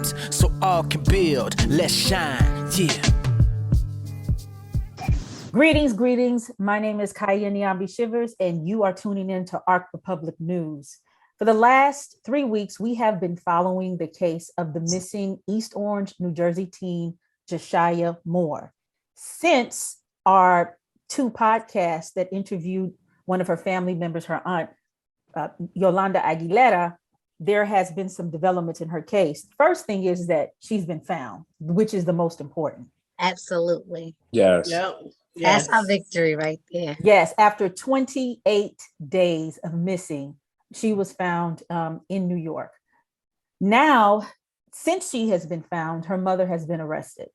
so all can build. Let's shine, yeah. Greetings. My name is Kaya Nyambi Shivers, and you are tuning in to ARC Republic News. For the last 3 weeks, we have been following the case of the missing East Orange, New Jersey teen, JaShyah Moore. Since our 2 podcasts that interviewed one of her family members, her aunt, Yolanda Aguilera, there has been some developments in her case. First thing is that she's been found, which is the most important. Absolutely. Yes. Yep. That's our victory right there. Yes, after 28 days of missing, she was found in New York. Now, since she has been found, her mother has been arrested.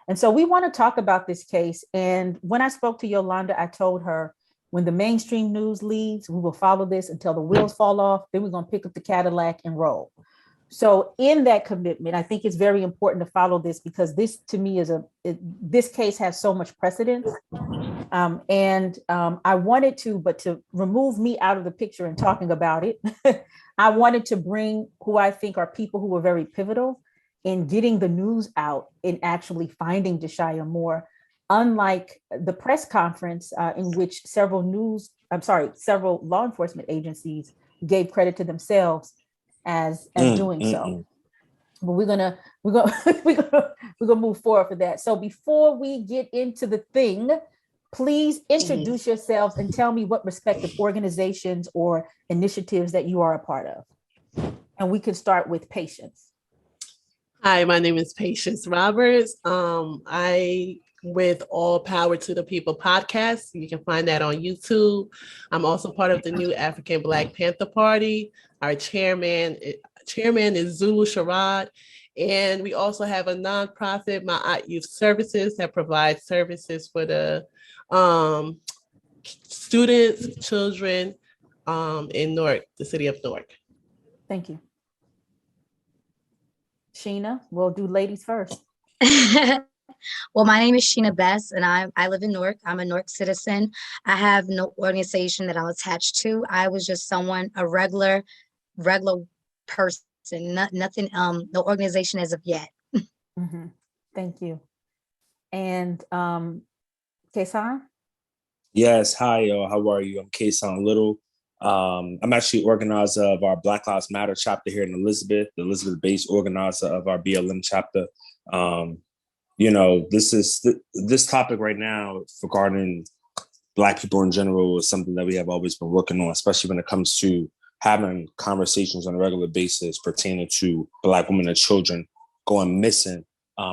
And so we want to talk about this case. And when I spoke to Yolanda, I told her, when the mainstream news leaves, we will follow this until the wheels fall off. Then we're going to pick up the Cadillac and roll. So in that commitment, I think it's very important to follow this because this to me this case has so much precedence. I wanted to remove me out of the picture and talking about it, I wanted to bring who I think are people who were very pivotal in getting the news out and actually finding JaShyah Moore. Unlike the press conference in which several law enforcement agencies gave credit to themselves as doing so. But we're gonna move forward for that. So before we get into the thing, please introduce yourselves and tell me what respective organizations or initiatives that you are a part of. And we can start with Patience. Hi, my name is Patience Roberts. I with All Power to the People podcast. You can find that on YouTube. I'm also part of the new African Black Panther Party. Our chairman is Zulu Sharad. And we also have a nonprofit, My Youth Services, that provides services for the students, children in Newark, the city of Newark. Thank you. Sheena, we'll do ladies first. Well, my name is Sheena Best, and I live in Newark. I'm a Newark citizen. I have no organization that I'm attached to. I was just a regular person. Nothing, no organization as of yet. Mm-hmm. Thank you. And Kesan? Yes. Hi, how are you? I'm Kesan Little. I'm actually organizer of our Black Lives Matter chapter here in Elizabeth, the Elizabeth-based organizer of our BLM chapter. This topic right now regarding Black people in general is something that we have always been working on, especially when it comes to having conversations on a regular basis pertaining to Black women and children going missing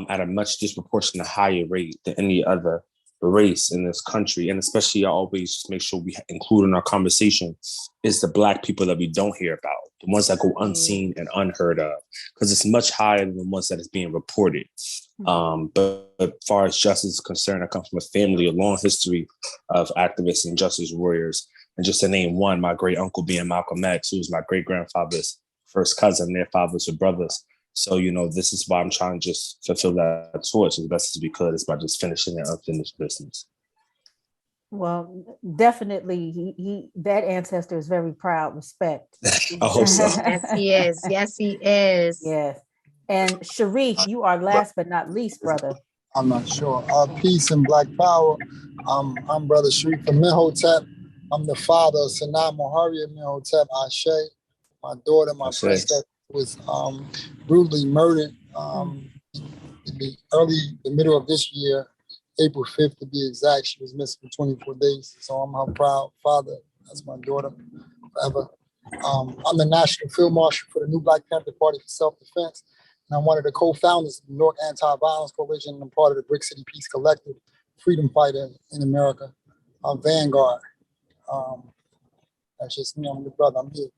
at a much disproportionate higher rate than any other race in this country. And especially I always make sure we include in our conversation is the Black people that we don't hear about, the ones that go unseen and unheard of, because it's much higher than the ones that is being reported. But as far as justice is concerned, I come from a family, a long history of activists and justice warriors. And just to name one, my great uncle being Malcolm X, who was my great grandfather's first cousin, their fathers were brothers. So, this is why I'm trying to just fulfill that torch as best as we could, is by just finishing the unfinished business. Well, definitely, he that ancestor is very proud. Respect. I hope so. Yes, he is. Yes, he is. Yes. And Sharif, you are last but not least, brother. I'm not sure. Peace and Black Power. I'm Brother Sharif from Menhotep. I'm the father of Sanaa Mohari of Menhotep Ashe. My daughter, my princess, was brutally murdered in the middle of this year, April 5th to be exact. She was missing for 24 days. So I'm her proud father. That's my daughter forever. I'm the National Field Marshal for the New Black Panther Party for Self-Defense. And I'm one of the co-founders of the New York Anti-Violence Coalition. And I'm part of the Brick City Peace Collective, freedom fighter in America, Vanguard. That's just me. I'm the brother. I'm here.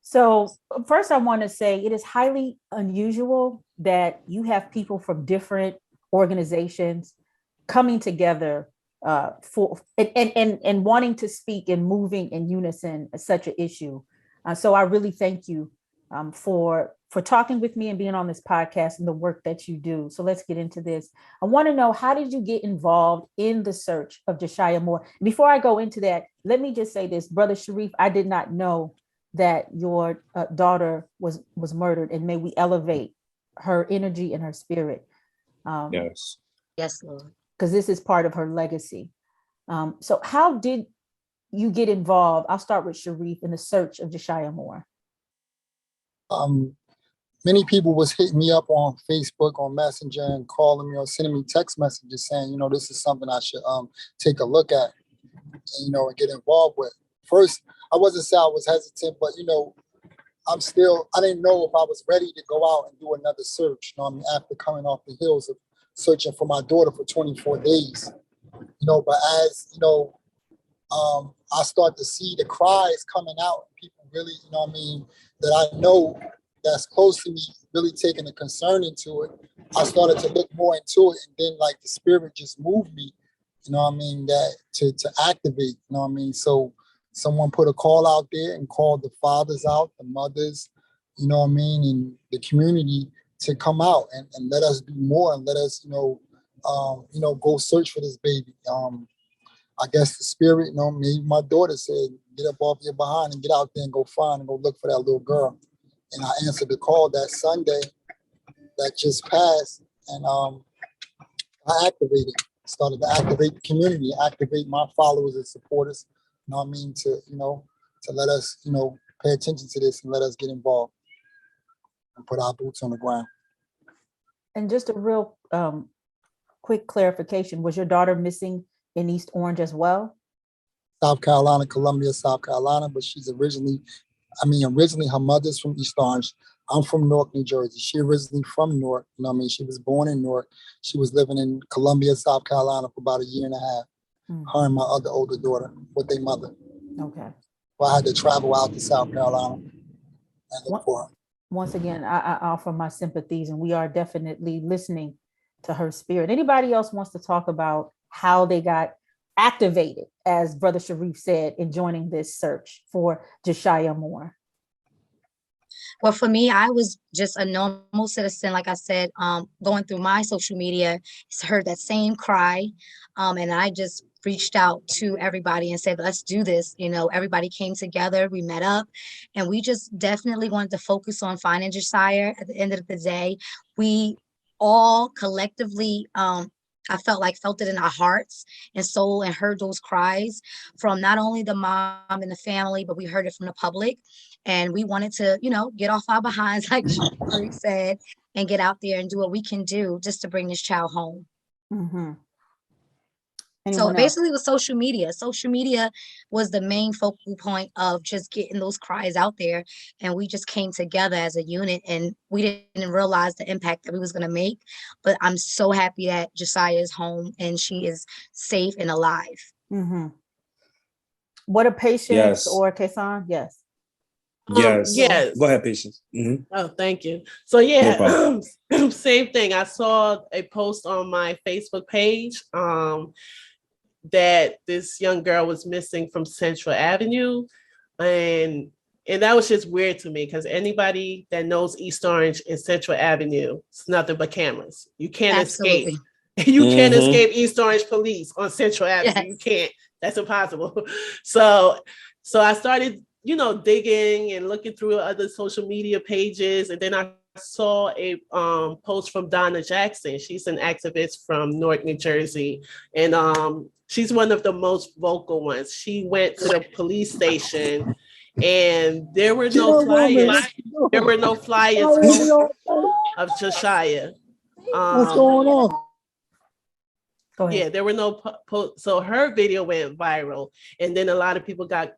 So first, I want to say it is highly unusual that you have people from different organizations coming together for and wanting to speak and moving in unison such an issue. So I really thank you for talking with me and being on this podcast and the work that you do. So let's get into this. I want to know, how did you get involved in the search of JaShyah Moore? Before I go into that, let me just say this, Brother Sharif, I did not know that your daughter was murdered, and may we elevate her energy and her spirit. Yes. Yes, Lord. Because this is part of her legacy. So how did you get involved? I'll start with Sharif in the search of JaShyah Moore. Many people was hitting me up on Facebook, on Messenger, and calling me or sending me text messages saying, you know, this is something I should take a look at, and, you know, and get involved with. First, I wasn't saying I was hesitant, but, you know, I didn't know if I was ready to go out and do another search, you know what I mean, after coming off the heels of searching for my daughter for 24 days. You know, but as, you know, I start to see the cries coming out, people really, you know what I mean, that I know that's close to me, really taking a concern into it. I started to look more into it, and then like the spirit just moved me, you know what I mean, that to activate, you know what I mean. So someone put a call out there and called the fathers out, the mothers, you know what I mean, and the community to come out and let us do more, and let us, you know, go search for this baby. I guess the spirit, you know, maybe my daughter said, get up off your behind and get out there and go find and go look for that little girl. And I answered the call that Sunday that just passed, and I started to activate the community, activate my followers and supporters, you know what I mean, to let us, you know, pay attention to this and let us get involved and put our boots on the ground. And just a real quick clarification, was your daughter missing in East Orange as well? South Carolina, Columbia, South Carolina, but she's originally her mother's from East Orange. I'm from Newark, New Jersey. She originally from Newark, you know what I mean? She was born in Newark. She was living in Columbia, South Carolina for about a year and a half. Her and my other older daughter with their mother. Okay. Well, I had to travel out to South Carolina and look for her. Once again, I offer my sympathies, and we are definitely listening to her spirit. Anybody else wants to talk about how they got activated, as Brother Sharif said, in joining this search for JaShyah Moore? Well, for me, I was just a normal citizen, like I said, going through my social media, heard that same cry, and I just reached out to everybody and said, let's do this. You know, everybody came together, we met up, and we just definitely wanted to focus on finding JaShyah. At the end of the day, we all collectively, I felt it in our hearts and soul, and heard those cries from not only the mom and the family, but we heard it from the public. And we wanted to, you know, get off our behinds, like Sharif said, and get out there and do what we can do just to bring this child home. Mm-hmm. So basically with social media was the main focal point of just getting those cries out there. And we just came together as a unit, and we didn't realize the impact that we was going to make. But I'm so happy that JaShyah is home and she is safe and alive. Mm-hmm. What a Patience or Kasan? Yes. Yes. Yes. Go ahead, Patience. Mm-hmm. Oh, thank you. So yeah, no same thing. I saw a post on my Facebook page that this young girl was missing from Central Avenue, and that was just weird to me, because anybody that knows East Orange and Central Avenue, it's nothing but cameras. You can't escape. You can't escape East Orange police on Central Avenue. Yes. You can't. That's impossible. So I started, you know, digging and looking through other social media pages, and then I saw a post from Donna Jackson. She's an activist from Newark, New Jersey, and she's one of the most vocal ones. She went to the police station, and there were no flyers. There were no flyers of JaShyah. What's going on? Yeah, there were no so her video went viral, and then a lot of people got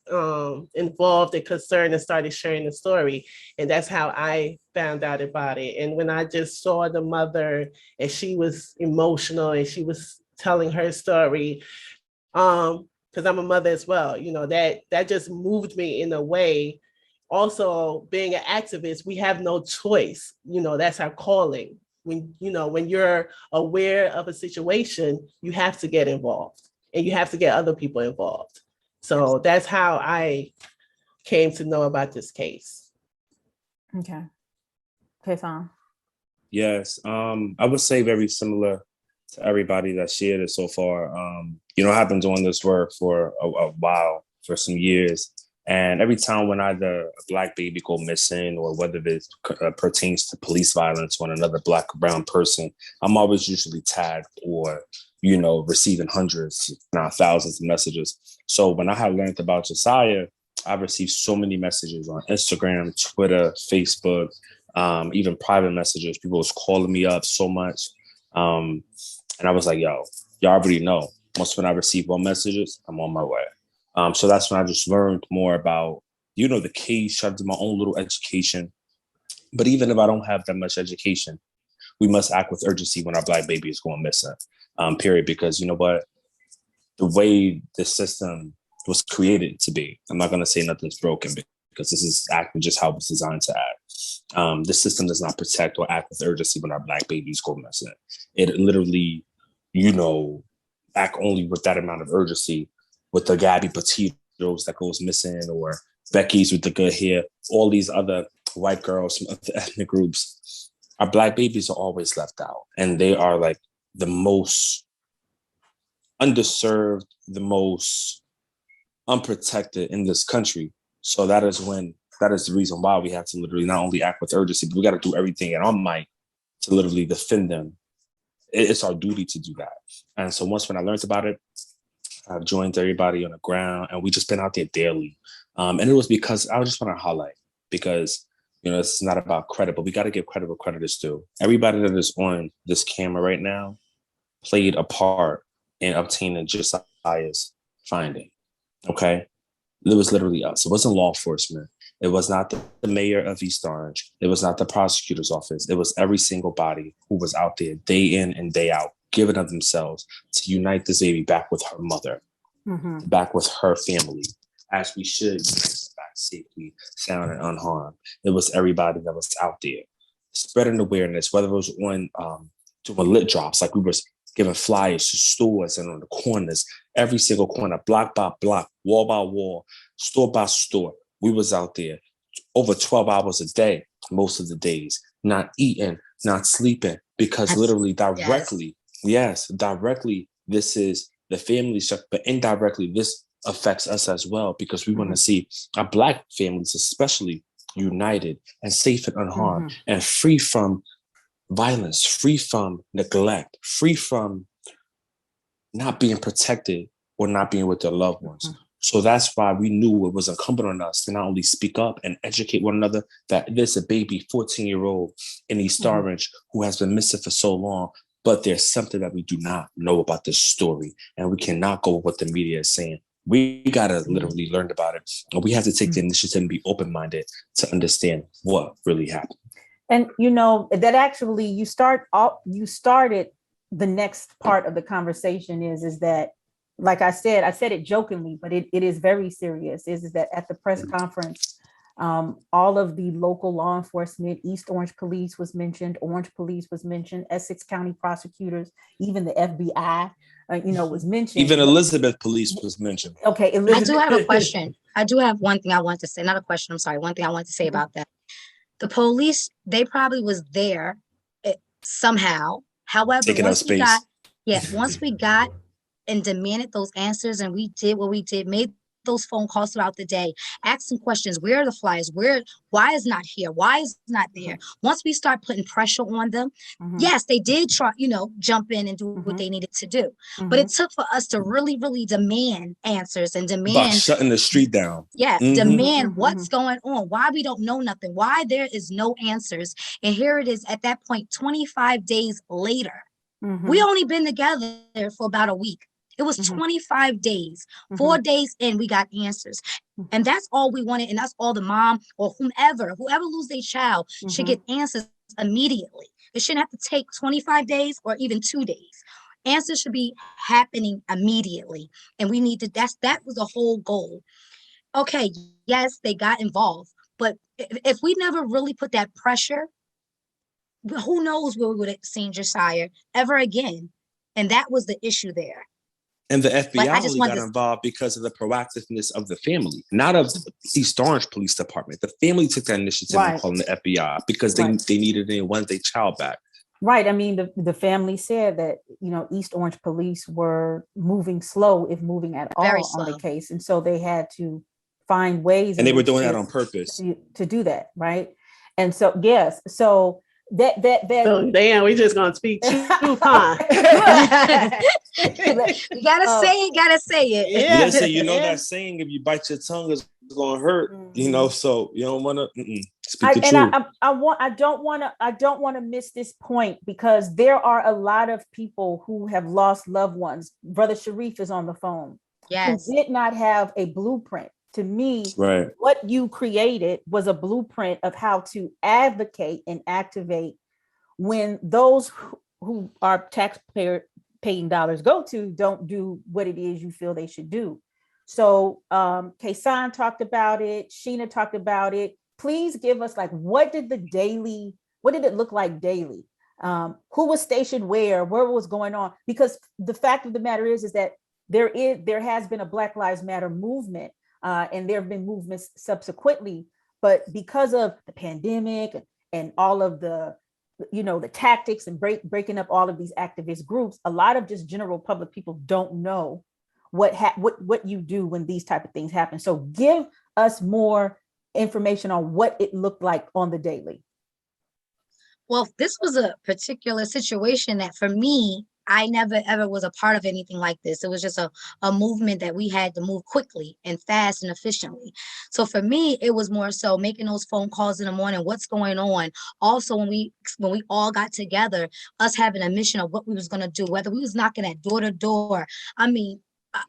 involved and concerned and started sharing the story, and that's how I found out about it. And when I just saw the mother, and she was emotional, and she was telling her story, because I'm a mother as well, you know, that just moved me in a way. Also, being an activist, we have no choice, you know, that's our calling. When you're aware of a situation, you have to get involved, and you have to get other people involved. So that's how I came to know about this case. Okay. Sam. Yes. I would say very similar to everybody that shared it so far. You know, I've been doing this work for a while, for some years. And every time when either a Black baby go missing or whether it pertains to police violence on another Black or brown person, I'm always usually tagged or, receiving hundreds, if not thousands of messages. So when I had learned about JaShyah, I received so many messages on Instagram, Twitter, Facebook, even private messages. People was calling me up so much. And I was like, yo, y'all already know. Once when I receive more messages, I'm on my way. So that's when I just learned more about, the case, try to do my own little education. But even if I don't have that much education, we must act with urgency when our Black baby is going missing, period. Because you know what? The way the system was created to be, I'm not going to say nothing's broken because this is acting just how it's designed to act. The system does not protect or act with urgency when our Black babies go missing. It literally, act only with that amount of urgency with the Gabby Petitos that goes missing, or Becky's with the good hair, all these other white girls from other ethnic groups. Our Black babies are always left out. And they are like the most underserved, the most unprotected in this country. So that is the reason why we have to literally not only act with urgency, but we got to do everything in our might to literally defend them. It's our duty to do that. And so when I learned about it, I've joined everybody on the ground, and we just been out there daily. And it was because I just want to highlight, because, it's not about credit, but we got to give credit where credit is due. Everybody that is on this camera right now played a part in obtaining JaShyah's finding. Okay. It was literally us. It wasn't law enforcement. It was not the mayor of East Orange. It was not the prosecutor's office. It was every single body who was out there day in and day out, giving of themselves to unite this baby back with her mother, back with her family, as we should back safely, sound, and unharmed. It was everybody that was out there spreading awareness, whether it was on doing lit drops, like we were giving flyers to stores and on the corners, every single corner, block by block, wall by wall, store by store. We was out there over 12 hours a day, most of the days, not eating, not sleeping, because literally directly, directly, this is the family stuff, but indirectly, this affects us as well, because we want to see our Black families, especially, united and safe and unharmed and free from violence, free from neglect, free from not being protected or not being with their loved ones. So that's why we knew it was incumbent on us to not only speak up and educate one another, that there's a baby 14-year-old in East Orange who has been missing for so long, but there's something that we do not know about this story. And we cannot go with what the media is saying. We got to literally learn about it. And we have to take the initiative and be open-minded to understand what really happened. And, that actually you started the next part of the conversation is that, like I said it jokingly, but it is very serious, is that at the press conference, all of the local law enforcement, East Orange Police was mentioned, Orange Police was mentioned, Essex County prosecutors, even the FBI, was mentioned. Even Elizabeth Police was mentioned. Okay, Elizabeth. I do have a question. I do have one thing I want to say. Not a question, I'm sorry. One thing I want to say about that. The police, they probably was there somehow. However, once we got and demanded those answers, and we did what we did, made those phone calls throughout the day, asking questions, where are the flyers? Why is not here? Why is not there? Once we start putting pressure on them, yes, they did try, jump in and do what they needed to do. But it took for us to really, really demand answers and demand about shutting the street down. Yeah, demand what's going on, why we don't know nothing, why there is no answers. And here it is at that point, 25 days later. We only been together for about a week. It was 25 days, 4 days in, we got answers. And that's all we wanted. And that's all the mom or whoever lose their child should get answers immediately. It shouldn't have to take 25 days or even 2 days. Answers should be happening immediately. And we need to, that was the whole goal. Okay, yes, they got involved. But if we never really put that pressure, who knows where we would have seen JaShyah ever again. And that was the issue there. And the FBI only got involved because of the proactiveness of the family, not of the East Orange Police Department. The family took that initiative and called the FBI because they needed and wanted their child back. Right. I mean, the family said that, East Orange Police were moving slow, if moving at all, on the case. And so they had to find ways. And they were doing that on purpose to do that, right? And so, yes, so that. So damn, we just gonna speak truth, huh? You gotta say it. Yeah. Listen, you know that saying, if you bite your tongue, it's gonna hurt. You know, so you don't want to speak the truth. I don't want to miss this point, because there are a lot of people who have lost loved ones. Brother Sharif is on the phone. Yes. Who did not have a blueprint. To me, right, what you created was a blueprint of how to advocate and activate when those who are taxpayer paying dollars go to don't do what it is you feel they should do. So Kaysan talked about it, Sheena talked about it. Please give us, like, what did it look like daily? Who was stationed where was going on? Because the fact of the matter is that there has been a Black Lives Matter movement, and there have been movements subsequently, but because of the pandemic and all of the tactics and breaking up all of these activist groups, a lot of just general public people don't know what you do when these type of things happen. So give us more information on what it looked like on the daily. Well, this was a particular situation that for me, I never ever was a part of anything like this. It was just a movement that we had to move quickly and fast and efficiently. So for me, it was more so making those phone calls in the morning, what's going on. Also, when we all got together, us having a mission of what we was going to do, whether we was knocking at door to door. I mean,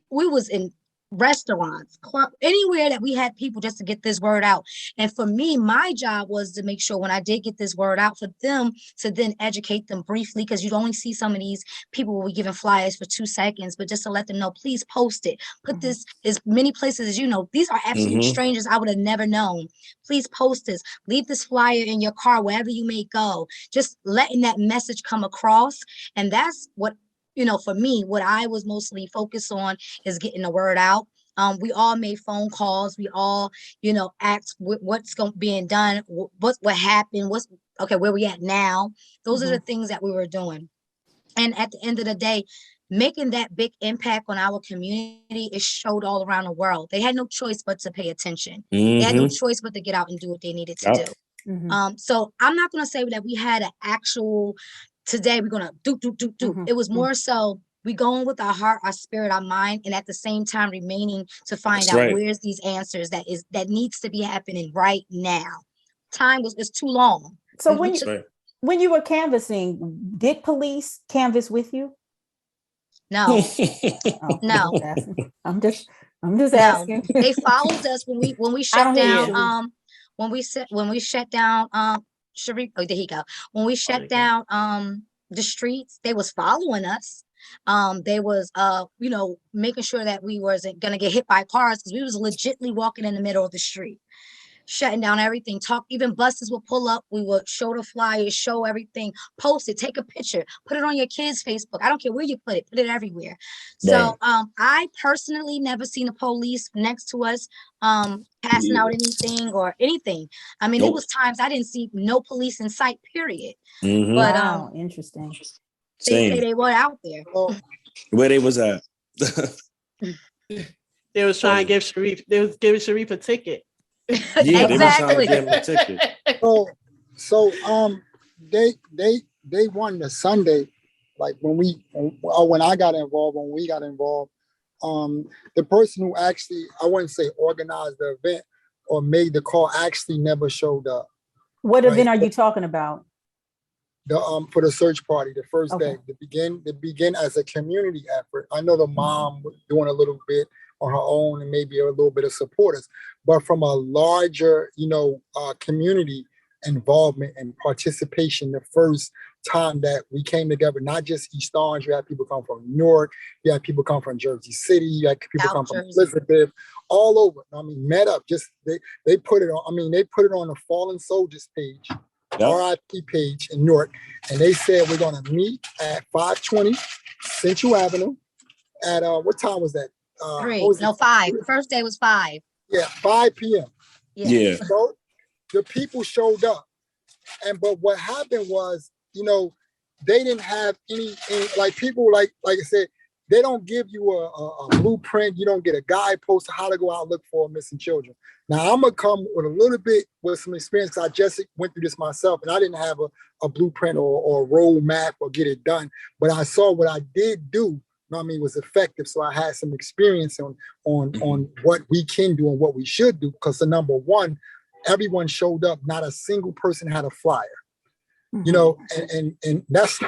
we was in restaurants, club, anywhere that we had people just to get this word out. And for me, my job was to make sure when I did get this word out, for them to then educate them briefly, because you'd only see some of these people will be giving flyers for 2 seconds, but just to let them know, please post it. Put this as many places as you know. These are absolute strangers I would have never known. Please post this. Leave this flyer in your car, wherever you may go. Just letting that message come across. And that's what, for me, what I was mostly focused on is getting the word out. We all made phone calls. We all, asked what's being done, what happened, where we at now. Those are the things that we were doing. And at the end of the day, making that big impact on our community is showed all around the world. They had no choice but to pay attention. They had no choice but to get out and do what they needed to do. So I'm not going to say that we had an actual, today we're going to do. It was more so we going with our heart, our spirit, our mind, and at the same time remaining to find out where's these answers that needs to be happening right now. Time is too long. So when you were canvassing, did police canvass with you? No. No. I'm just asking. They followed us when we shut down. When we shut down Sharif, there he go. When we shut down the streets, they was following us. They was making sure that we wasn't gonna get hit by cars, because we was legitimately walking in the middle of the street, shutting down everything. Even buses will pull up. We will show the flyers, show everything, post it, take a picture, put it on your kids' Facebook. I don't care where you put it everywhere. So I personally never seen the police next to us passing out anything or anything. I mean, it was times I didn't see no police in sight, period. But wow, interesting. They say they were out there. Where they was at? They was trying to give Sharif. They was giving Sharif a ticket. Yeah, they were trying to give him a ticket. So they won the Sunday, like when we got involved. The person who actually, I wouldn't say organized the event or made the call, actually never showed up. What event are you talking about? For the search party, the first day, to begin as a community effort. I know the mom was doing a little bit on her own and maybe a little bit of supporters, but from a larger, community involvement and participation, the first time that we came together, not just East Orange, you had people come from Newark, you had people come from Jersey City, you had people come from Elizabeth, all over. I mean, met up, they put it on, they put it on the Fallen Soldiers page. RIP page in Newark, and they said we're gonna meet at 520 Central Avenue at what time was that? 5. The first day was 5. Yeah, 5 p.m. Yeah. So the people showed up, but what happened was, they didn't have any like people like I said, they don't give you a blueprint. You don't get a guidepost to how to go out and look for missing children. Now, I'm going to come with a little bit with some experience, because I just went through this myself, and I didn't have a blueprint or a roadmap or get it done. But I saw what I did do, was effective. So I had some experience on what we can do and what we should do. Because the number one, everyone showed up. Not a single person had a flyer. And that's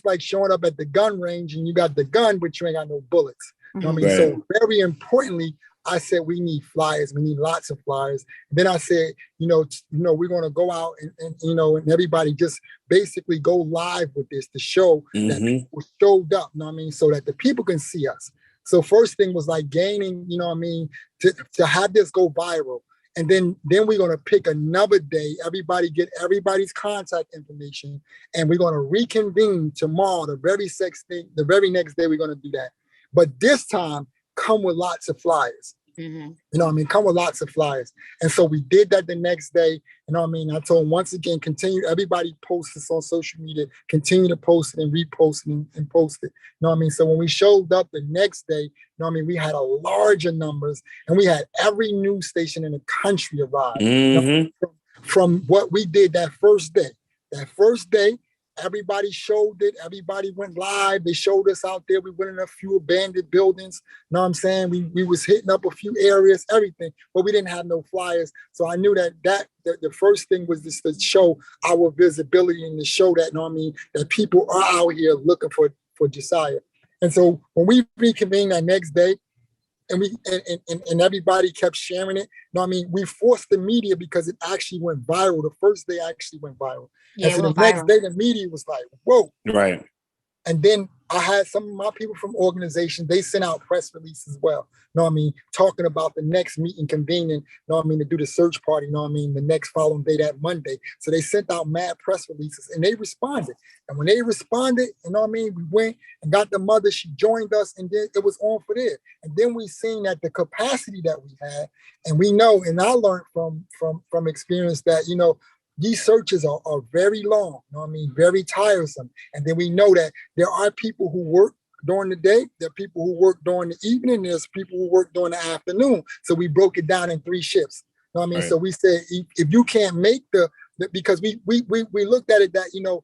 like showing up at the gun range and you got the gun, but you ain't got no bullets. Right. So very importantly, I said we need flyers. We need lots of flyers. And then I said, we're going to go out and everybody just basically go live with this to show that people showed up. So that the people can see us. So first thing was like gaining, to have this go viral. And then we're going to pick another day. Everybody get everybody's contact information, and we're going to reconvene tomorrow. The very next day, we're going to do that. But this time, come with lots of flyers. Come with lots of flyers. And so we did that the next day. I told them, once again, continue. Everybody post this on social media. Continue to post it and repost it and post it. So when we showed up the next day, we had a larger numbers, and we had every news station in the country arrive. From what we did that first day. That first day, everybody showed it. Everybody went live. They showed us out there. We went in a few abandoned buildings. We was hitting up a few areas, everything, but we didn't have no flyers. So I knew that the first thing was just to show our visibility and to show that, that people are out here looking for JaShyah. And so when we reconvened that next day, and everybody kept sharing it. We forced the media because it actually went viral. The first day actually went viral. Yeah, and so the next day, the media was like, whoa. Right. And then I had some of my people from organizations, they sent out press releases as well. Talking about the next meeting convening, to do the search party, the next following day, that Monday. So they sent out mad press releases and they responded. And when they responded, we went and got the mother, she joined us, and then it was on for there. And then we seen that the capacity that we had, and we know, and I learned from experience that, these searches are very long, very tiresome. And then we know that there are people who work during the day, there are people who work during the evening, there's people who work during the afternoon. So we broke it down in 3 shifts. Right. So we said, if you can't make because we looked at it that,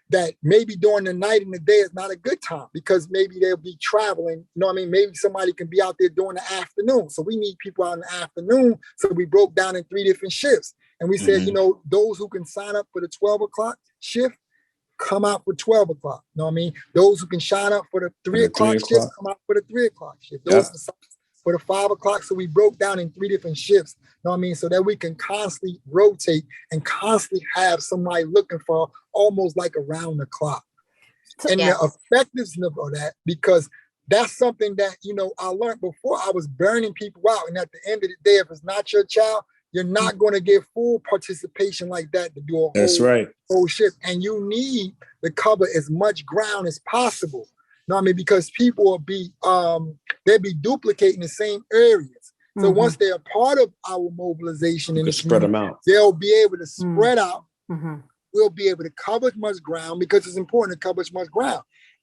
that maybe during the night and the day is not a good time because maybe they'll be traveling. Maybe somebody can be out there during the afternoon. So we need people out in the afternoon. So we broke down in 3 different shifts. And we said, those who can sign up for the 12 o'clock shift, come out for 12 o'clock. Those who can sign up for the 3 o'clock shift, come out for the 3 o'clock shift. Those for the 5 o'clock. So we broke down in 3 different shifts, so that we can constantly rotate and constantly have somebody looking for almost like around the clock. And the effectiveness of that, because that's something that, I learned before. I was burning people out. And at the end of the day, if it's not your child, you're not going to get full participation like that to do a whole shift. And you need to cover as much ground as possible. Because people will be, they'll be duplicating the same areas. So once they're a part of our mobilization, and spread them out, they'll be able to spread out. We'll be able to cover as much ground because it's important to cover as much ground.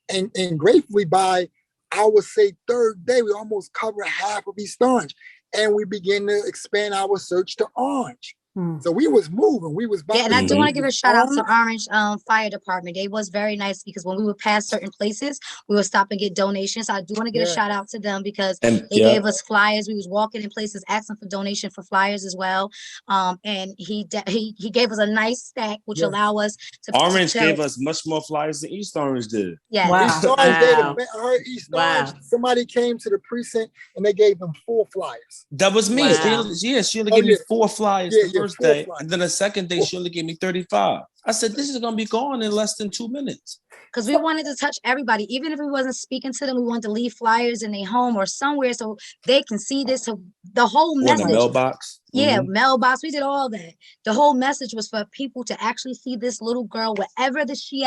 And gratefully, by I would say 3rd day, we almost cover half of East Orange. And we begin to expand our search to Orange. So we was moving. We was about and I do want to give a shout out to Orange Fire Department. They was very nice because when we would pass certain places, we would stop and get donations. So I do want to give a shout out to them because they gave us flyers. We was walking in places asking for donation for flyers as well. And he gave us a nice stack, which allow us to. Orange gave us much more flyers than East Orange did. Yeah, wow. East Orange gave East Orange. Somebody came to the precinct and they gave them 4 flyers. That was me. Wow. She only gave me 4 flyers the first day, and then the second day she only gave me 35. I said, this is gonna be gone in less than 2 minutes. Because we wanted to touch everybody, even if we wasn't speaking to them, we wanted to leave flyers in their home or somewhere so they can see this. So the whole message, in the mailbox. Mailbox. We did all that. The whole message was for people to actually see this little girl wherever she's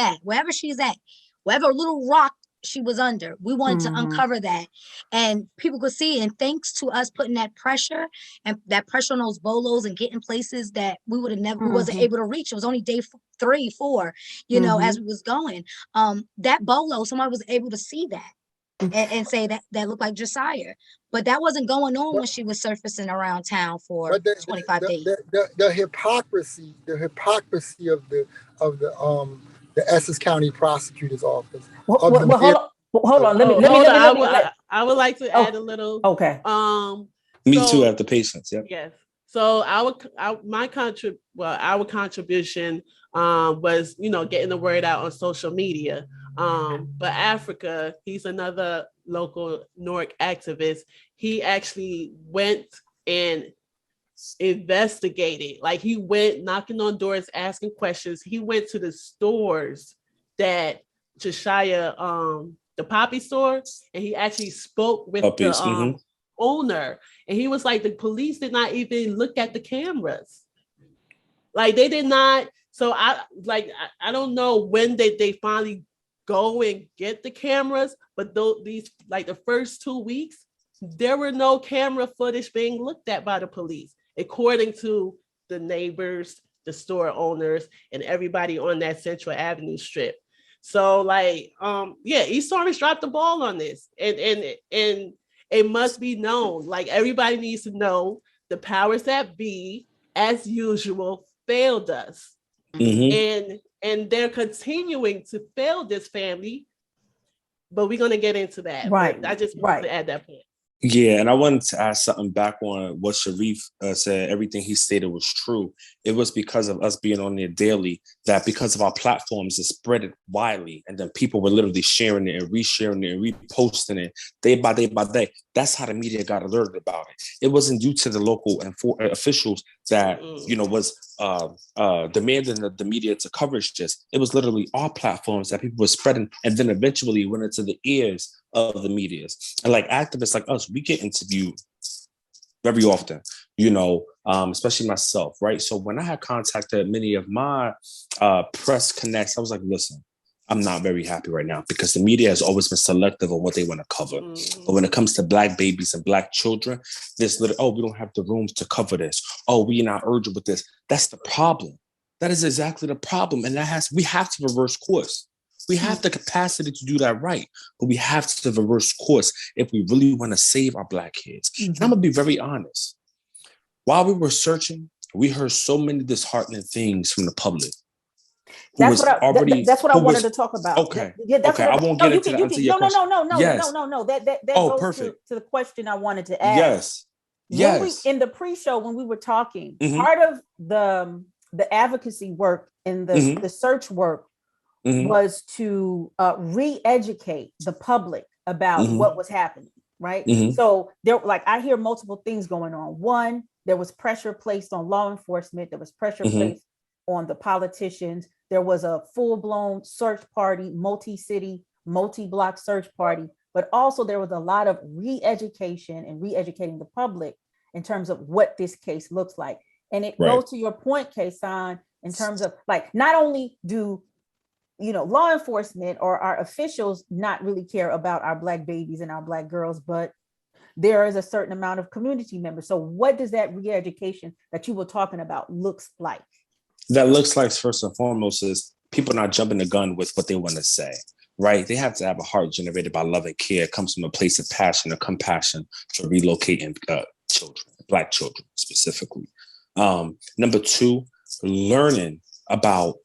at, wherever little rock she was under. We wanted to uncover that, and people could see. And thanks to us putting that pressure on those bolos and getting places that we would have never, we wasn't able to reach. It was only day 3, 4, you know, as we was going. That bolo, somebody was able to see that and say that looked like JaShyah, but that wasn't going on when she was surfacing around town for 25 days. The hypocrisy of the Essex County Prosecutor's Office. Hold on. Let me. I would like to add a little. Okay. Me too. At the patients. Yeah. Yes. So our contribution was, you know, getting the word out on social media. But Africa, he's another local Newark activist. He actually went and investigated. Like, he went knocking on doors, asking questions. He went to the stores that JaShyah, the poppy store, and he actually spoke with the owner. And he was like, the police did not even look at the cameras. Like, they did not. So I don't know when they finally go and get the cameras, but these, like, the first 2 weeks, there were no camera footage being looked at by the police, according to the neighbors, the store owners, and everybody on that Central Avenue strip. So, like, East Orange dropped the ball on this, and it must be known. Like, everybody needs to know the powers that be, as usual, failed us, and they're continuing to fail this family. But we're gonna get into that. Right. But I just wanted to add that point. Yeah, and I wanted to add something back on what Sharif said. Everything he stated was true. It was because of us being on there daily that, because of our platforms, it spread it widely, and then people were literally sharing it and resharing it and reposting it day by day by day. That's how the media got alerted about it. It wasn't due to the local officials that was demanding the media to coverage this. It was literally our platforms that people were spreading, and then eventually went into the ears of the media. And like activists like us, we get interviewed very often, especially myself, right? So when I had contacted many of my press connects, I was like, listen, I'm not very happy right now, because the media has always been selective on what they want to cover. But when it comes to Black babies and Black children, there's we don't have the rooms to cover this. Oh, we're not urgent with this. That's the problem. That is exactly the problem. And we have to reverse course. We have the capacity to do that, right? But we have to reverse course if we really want to save our Black kids. And I'm going to be very honest. While we were searching, we heard so many disheartening things from the public. That's what I wanted to talk about. Okay. I won't get into that until your question. No. That goes perfect. to the question I wanted to ask. Yes. In the pre-show, when we were talking, part of the advocacy work and the search work was to re-educate the public about what was happening, right? So there, like, I hear multiple things going on. One, there was pressure placed on law enforcement. There was pressure placed on the politicians. There was a full-blown search party, multi-city, multi-block search party, but also there was a lot of re-education and re-educating the public in terms of what this case looks like. And it goes to your point, Kasan, in terms of, like, not only do law enforcement or our officials not really care about our Black babies and our Black girls, but there is a certain amount of community members. So what does that re-education that you were talking about looks like? That looks like, first and foremost, is people not jumping the gun with what they want to say, right? They have to have a heart generated by love and care. It comes from a place of passion or compassion for relocating children, Black children specifically. Number two, learning about,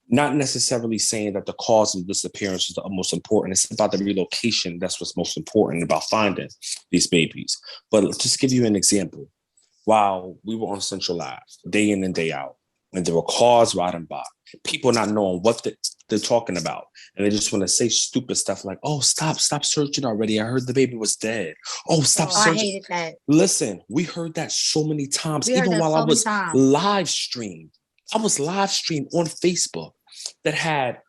not necessarily saying that the cause of disappearance is the most important. It's about the relocation. That's what's most important about finding these babies. But just give you an example. While we were on Central Ave, day in and day out, and there were cars riding by, people not knowing what they're talking about. And they just want to say stupid stuff like, oh, stop searching already. I heard the baby was dead. Oh, stop searching. I hated that. Listen, we heard that so many times, even while I was live streamed. I was live streamed on Facebook that had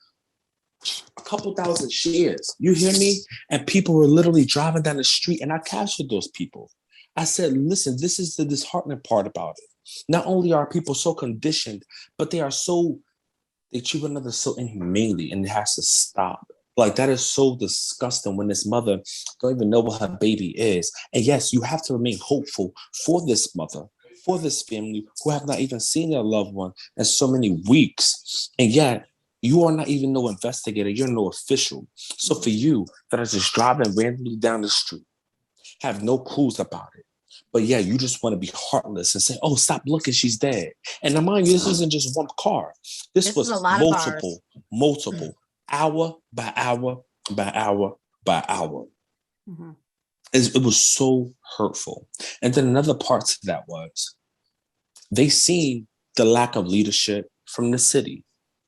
a couple thousand shares. You hear me? And people were literally driving down the street, and I captured those people. I said, listen, this is the disheartening part about it. Not only are people so conditioned, but they are so They treat one another so inhumanely, and it has to stop. Like, that is so disgusting when this mother don't even know what her baby is. And yes, you have to remain hopeful for this mother, for this family who have not even seen their loved one in so many weeks. And yet, you are not even no investigator. You're no official. So for you that are just driving randomly down the street, have no clues about it, but yeah, you just want to be heartless and say, oh, stop looking, she's dead. And now, mind you, this isn't just one car. This was is a lot multiple, hour by hour by hour by hour. Mm-hmm. It was so hurtful. And then another part to that was they seen the lack of leadership from the city.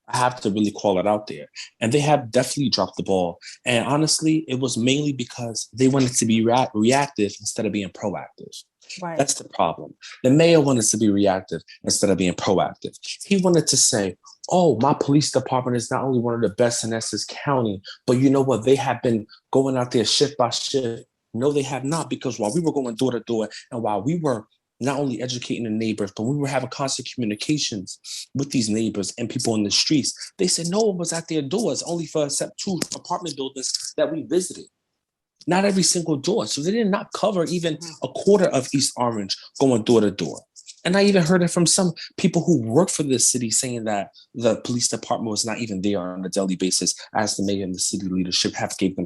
I have to really call it out there. And they have definitely dropped the ball. And honestly, it was mainly because they wanted to be reactive instead of being proactive. Right. That's the problem. The mayor wanted to be reactive instead of being proactive. He wanted to say, oh, my police department is not only one of the best in Essex County, but you know what? They have been going out there shift by shift. No, they have not, because while we were going door to door and while we were not only educating the neighbors, but we were having constant communications with these neighbors and people in the streets, they said no one was at their doors, only for except 2 apartment buildings that we visited. Not every single door. So they did not cover even a quarter of East Orange going door to door. And I even heard it from some people who work for the city saying that the police department was not even there on a daily basis, as the mayor and the city leadership have gave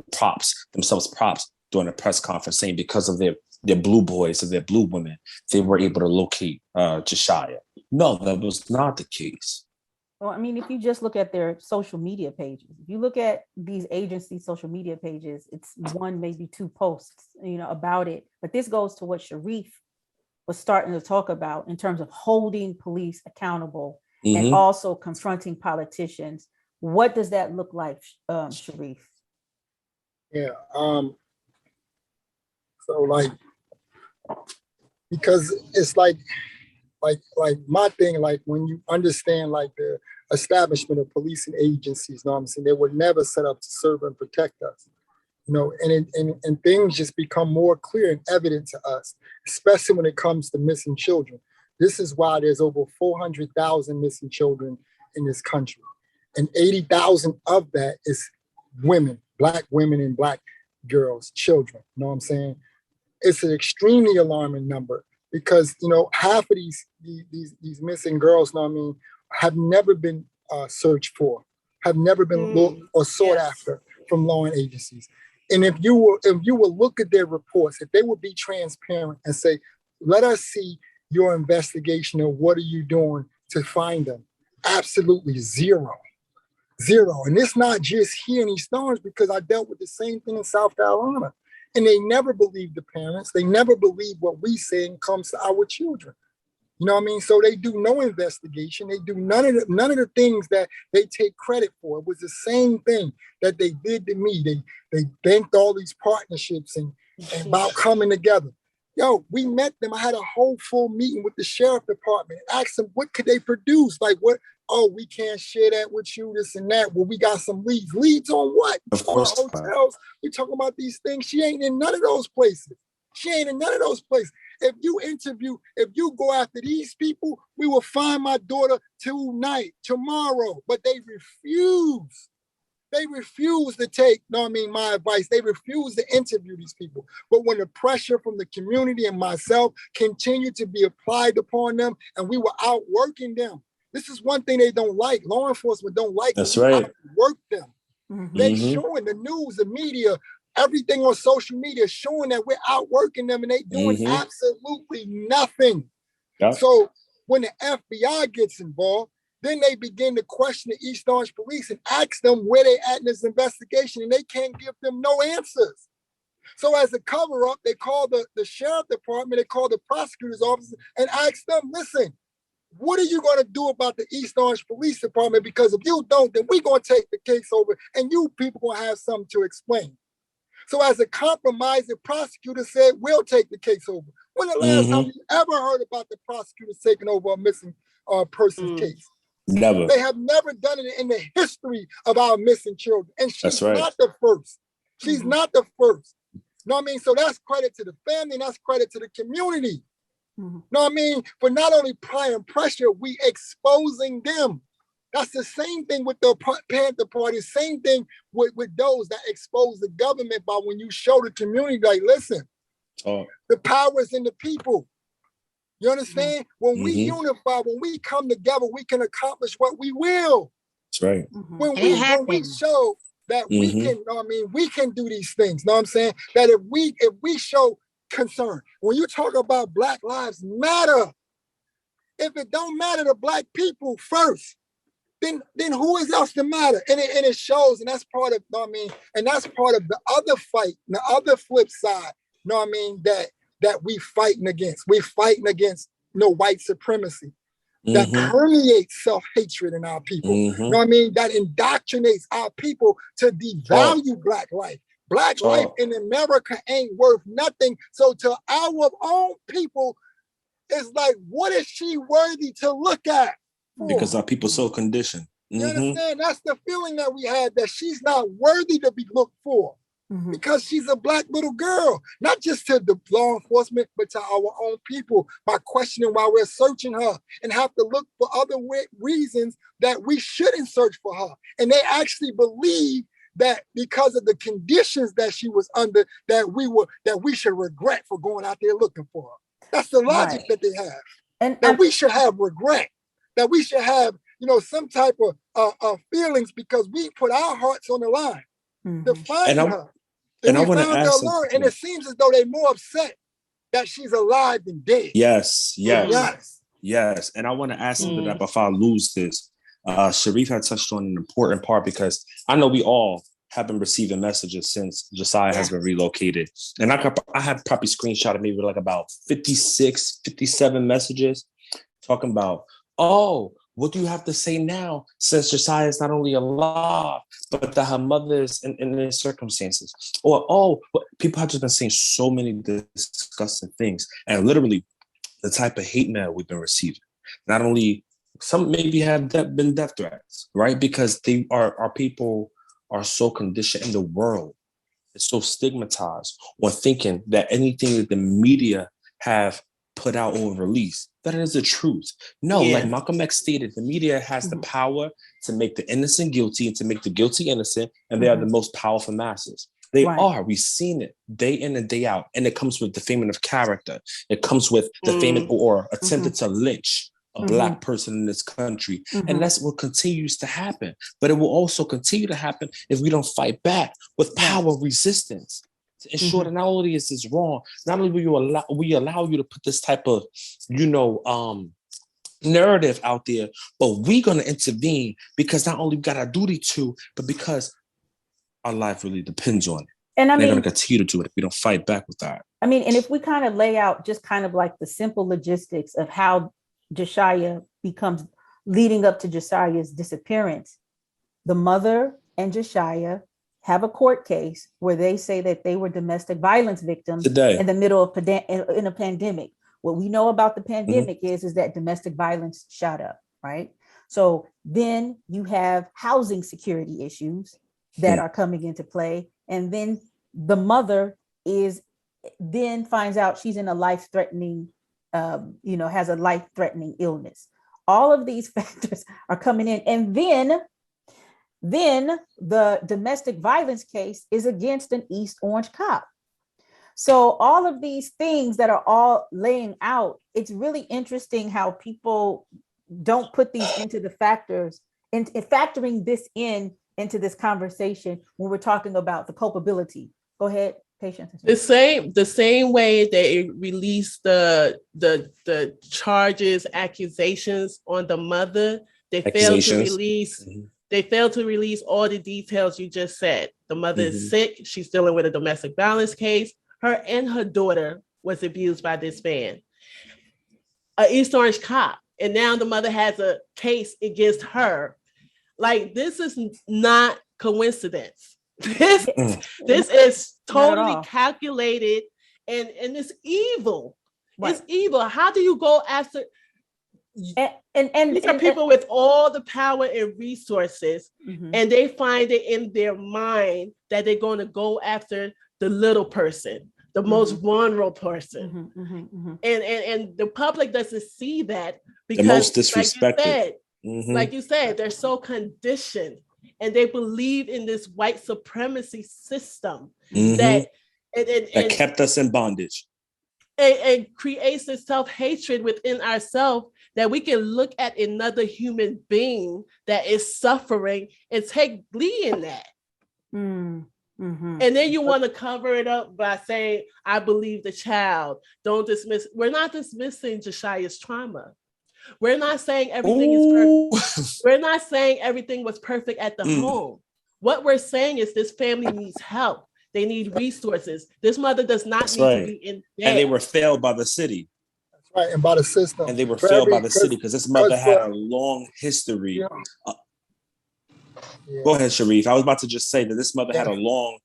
themselves props during a press conference, saying because of their blue boys or their blue women, they were able to locate JaShyah. No, that was not the case. Well, I mean, if you just look at their social media pages, if you look at these agencies' social media pages, it's 1, maybe 2 posts, about it. But this goes to what Sharif was starting to talk about in terms of holding police accountable and also confronting politicians. What does that look like, Sharif? Yeah. So like, because it's like my thing, like when you understand like the establishment of policing agencies, know what I'm saying? They were never set up to serve and protect us, and things just become more clear and evident to us, especially when it comes to missing children. This is why there's over 400,000 missing children in this country. And 80,000 of that is women, Black women and Black girls, children, you know what I'm saying? It's an extremely alarming number because, half of these missing girls, know what I mean, have never been searched for, have never been looked or sought after from law agencies. And if you will look at their reports, if they would be transparent and say, let us see your investigation of what are you doing to find them, absolutely zero. And it's not just here in East Orange, because I dealt with the same thing in South Carolina. And they never believe the parents. They never believe what we say when it comes to our children. You know what I mean? So they do no investigation. They do none of the things that they take credit for. It was the same thing that they did to me. They banked all these partnerships and about coming together. Yo, we met them. I had a whole full meeting with the sheriff department and asked them what could they produce? Like what? Oh, we can't share that with you, this and that. Well, we got some leads. Leads on what? Of course. On hotels. We talking about these things. She ain't in none of those places. If you go after these people, we will find my daughter tomorrow. But they refuse. They refuse to take, my advice. They refuse to interview these people. But when the pressure from the community and myself continued to be applied upon them, and we were outworking them. This is one thing they don't like. Law enforcement don't like. That's right. Outwork them. They showing the news, the media, everything on social media showing that we're outworking them and they doing absolutely nothing. Yep. So when the FBI gets involved, then they begin to question the East Orange police and ask them where they at in this investigation, and they can't give them no answers. So as a cover-up, they call the sheriff department, they call the prosecutor's office and ask them, listen, what are you going to do about the East Orange Police Department? Because if you don't, then we're going to take the case over and you people going to have something to explain. So as a compromise, the prosecutor said, we'll take the case over. When the last time you ever heard about the prosecutors taking over a missing person's case? Never. They have never done it in the history of our missing children. And she's not the first. She's not the first. You know what I mean? So that's credit to the family and that's credit to the community. Know what I mean? For not only applying pressure, we exposing them. That's the same thing with the Panther Party, same thing with those that expose the government by when you show the community, like, listen, the power is in the people. You understand? When we unify, when we come together, we can accomplish what we will. That's right. When we show that we can, we can do these things. Know what I'm saying? That if we show concern, when you talk about Black Lives Matter, if it don't matter to Black people first, then who is else to matter? And it shows, and that's part of, and that's part of the other fight, the other flip side, that we fighting against. We fighting against white supremacy that permeates self-hatred in our people. That indoctrinates our people to devalue Black life. Black life in America ain't worth nothing. So to our own people, it's like, what is she worthy to look at? Because our people so conditioned. You understand? That's the feeling that we had, that she's not worthy to be looked for. Because she's a Black little girl, not just to the law enforcement, but to our own people, by questioning why we're searching her and have to look for other reasons that we shouldn't search for her. And they actually believe that because of the conditions that she was under, that we should regret for going out there looking for her. That's the logic that they have. And that we should have regret, that we should have, some type of feelings because we put our hearts on the line to find her. And I want to ask her, and it seems as though they're more upset that she's alive than dead. Yes. And I want to ask her that before I lose this. Sharif had touched on an important part, because I know we all have been receiving messages since JaShyah has been relocated. And I have probably screenshotted maybe like about 56, 57 messages talking about, what do you have to say now, since JaShyah is not only alive, but that her mother is in their circumstances? Or, people have just been saying so many disgusting things. And literally, the type of hate mail we've been receiving. Not only, some maybe have been death threats, right? Because our people are so conditioned in the world. It's so stigmatized on thinking that anything that the media have put out or released, that is the truth. No, like Malcolm X stated, the media has the power to make the innocent guilty and to make the guilty innocent, and they are the most powerful masses. They are. We've seen it day in and day out. And it comes with defaming of character. It comes with defaming or attempted to lynch a Black person in this country. And that's what continues to happen. But it will also continue to happen if we don't fight back with power resistance. To ensure that not only is this wrong, not only will we allow you to put this type of, narrative out there, but we're going to intervene, because not only we got our duty to, but because our life really depends on it. And they're going to continue to do it if we don't fight back with that. And if we kind of lay out just kind of like the simple logistics of how JaShyah becomes, leading up to JaShyah's disappearance, the mother and JaShyah have a court case where they say that they were domestic violence victims in the middle of in a pandemic. What we know about the pandemic is that domestic violence shot up, right? So then you have housing security issues that are coming into play. And then the mother finds out she's in a life-threatening, has a life-threatening illness. All of these factors are coming in. And then the domestic violence case is against an East Orange cop. So all of these things that are all laying out, it's really interesting how people don't put these into the factors and factoring this into this conversation when we're talking about the culpability. Go ahead, Patience. The same way they released the charges, accusations on the mother, they failed to release. They failed to release all the details you just said. The mother is sick. She's dealing with a domestic violence case. Her and her daughter was abused by this man, an East Orange cop. And now the mother has a case against her. Like, this is not coincidence. This is totally calculated, and it's evil. Right. It's evil. How do you go after? And these are people with all the power and resources, and they find it in their mind that they're going to go after the little person, the most vulnerable person. And the public doesn't see that, because, the most disrespected. Like you said, Like you said, they're so conditioned and they believe in this white supremacy system that that kept us in bondage. And creates this self-hatred within ourselves that we can look at another human being that is suffering and take glee in that. And then you want to cover it up by saying, I believe the child. Don't dismiss. We're not dismissing JaShyah's trauma. We're not saying everything is perfect. We're not saying everything was perfect at the home. What we're saying is this family needs help. They need resources. This mother does not need to be in debt. And they were failed by the city. That's right, and by the system. And they were failed by the city because this mother had a long history. Go ahead, Sharif. I was about to just say that this mother had a long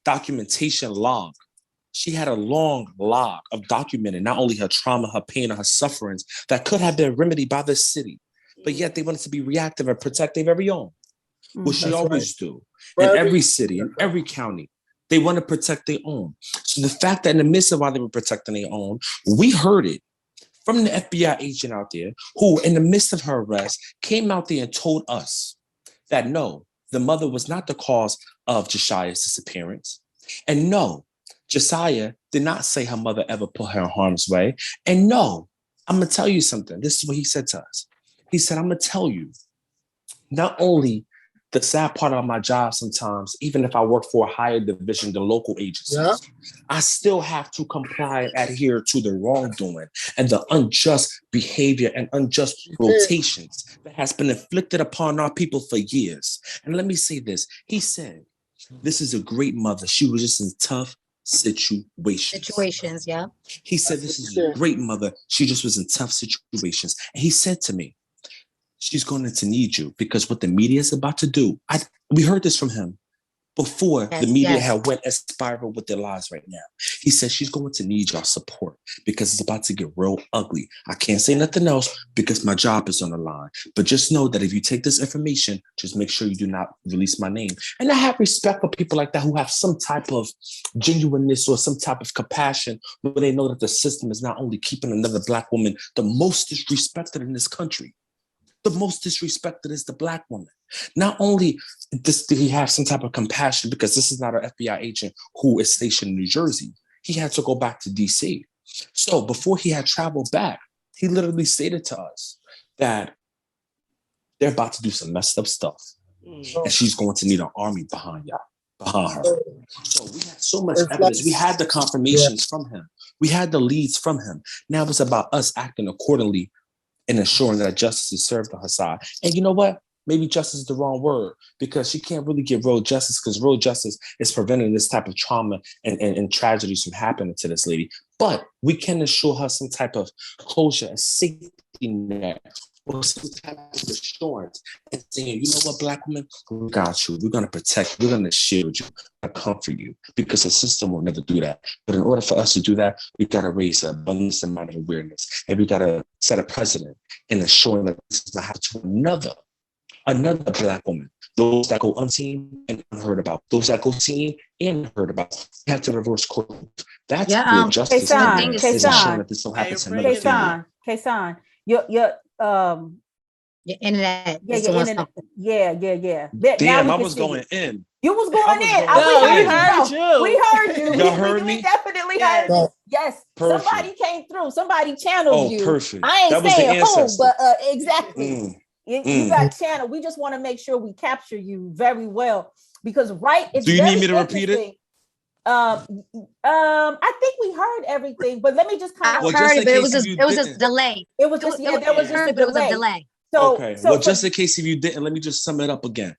documentation log. She had a long log of documenting not only her trauma, her pain, and her sufferings that could have been remedied by the city, but yet they wanted to be reactive and protect their very own, which she always do. In every city, in every county, they want to protect their own. So the fact that in the midst of while they were protecting their own, we heard it from the FBI agent out there who, in the midst of her arrest, came out there and told us that no, the mother was not the cause of JaShyah's disappearance. And no, JaShyah did not say her mother ever put her in harm's way. And no, I'm going to tell you something. This is what he said to us. He said, I'm going to tell you, not only the sad part of my job sometimes, even if I work for a higher division than local agencies, I still have to comply and adhere to the wrongdoing and the unjust behavior and unjust rotations that has been inflicted upon our people for years. And let me say this. He said, this is a great mother. She was just in tough situations. Yeah. He said, this is a great mother. She just was in tough situations. And he said to me, she's going to need you because what the media is about to do, we heard this from him before the media had went a spiral with their lives right now. He said, she's going to need your support because it's about to get real ugly. I can't say nothing else because my job is on the line. But just know that if you take this information, just make sure you do not release my name. And I have respect for people like that who have some type of genuineness or some type of compassion where they know that the system is not only keeping another Black woman the most disrespected in this country. The most disrespected is the Black woman. Not only did he have some type of compassion, because this is not an FBI agent who is stationed in New Jersey. He had to go back to DC. So before he had traveled back, he literally stated to us that they're about to do some messed up stuff. And she's going to need an army behind her. So we had so much evidence. We had the confirmations from him. We had the leads from him. Now it's about us acting accordingly and ensuring that justice is served on her side. And you know what? Maybe justice is the wrong word because she can't really get real justice because real justice is preventing this type of trauma and tragedies from happening to this lady. But we can assure her some type of closure and safety net or some type of assurance and saying, you know what, Black woman, we got you. We're going to protect you. We're going to shield you. We're going to comfort you because the system will never do that. But in order for us to do that, we got to raise an abundance amount of awareness and we got to set a precedent in ensuring that this is not happening to another Black woman. Those that go unseen and unheard about. Those that go seen and heard about. We have to reverse course. That's real justice. Is ensuring that this don't happen to another female. Kason, your internet. Yeah. Damn, I was going in. You was going in. We heard you. We heard you. Y'all heard me? We definitely heard you. Yes. Perfect. Somebody came through. Somebody channeled you. Perfect. I ain't saying who, but exactly. You got channeled. We just want to make sure we capture you very well because it's do you need me to repeat it? I think we heard everything, but let me just kind of heard it, but it was just delay. It was just a delay. So, just in case if you didn't, let me just sum it up again.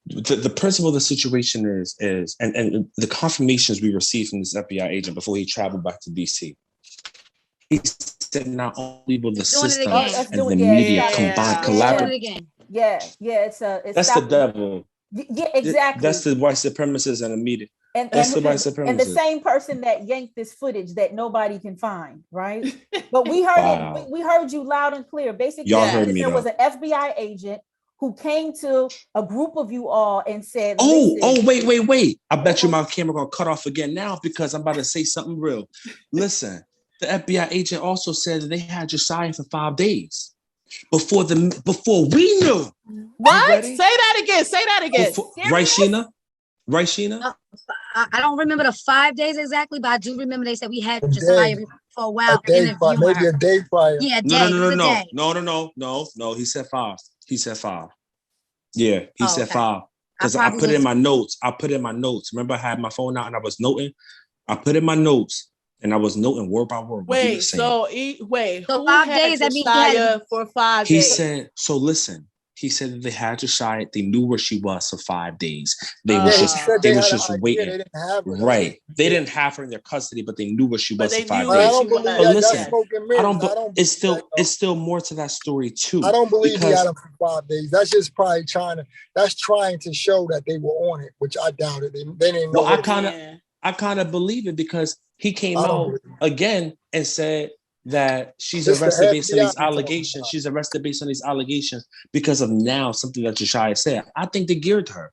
The principle of the situation is and the confirmations we received from this FBI agent before he traveled back to DC. He said not only will the system and the media collaborate. It's that's the devil. Yeah, exactly. That's the white supremacists and the media. And the same person that yanked this footage that nobody can find, right? But we heard it. We heard you loud and clear. Basically, there was an FBI agent who came to a group of you all and said, wait. I bet you my camera gonna cut off again now because I'm about to say something real. Listen, the FBI agent also said that they had JaShyah for 5 days. before we knew. What? Say that again. Say that again. Right, Sheena? Right, Sheena? I don't remember the 5 days exactly, but I do remember they said we had JaShyah for a while interviewing maybe her. a day prior. Yeah, a day. No. He said 5. Yeah, he said okay. 5. Because I put it in my notes. Remember, I had my phone out and I was noting. I put in my notes and I was noting word by word. So 5 days. That means JaShyah for 5 days. He said. So listen. He said that they had JaShyah. They knew where she was for 5 days. They was just waiting. They didn't have her. Right. They didn't have her in their custody, but they knew where she was for 5 days. I don't believe but listen, listen, it's still more to that story too. I don't believe he had them for 5 days. That's just probably trying to show that they were on it, which I doubt it. They didn't know. Well, I kind of believe it because he came out again and said that she's arrested based on these allegations. She's arrested based on these allegations because of now something that JaShyah said. I think they geared her.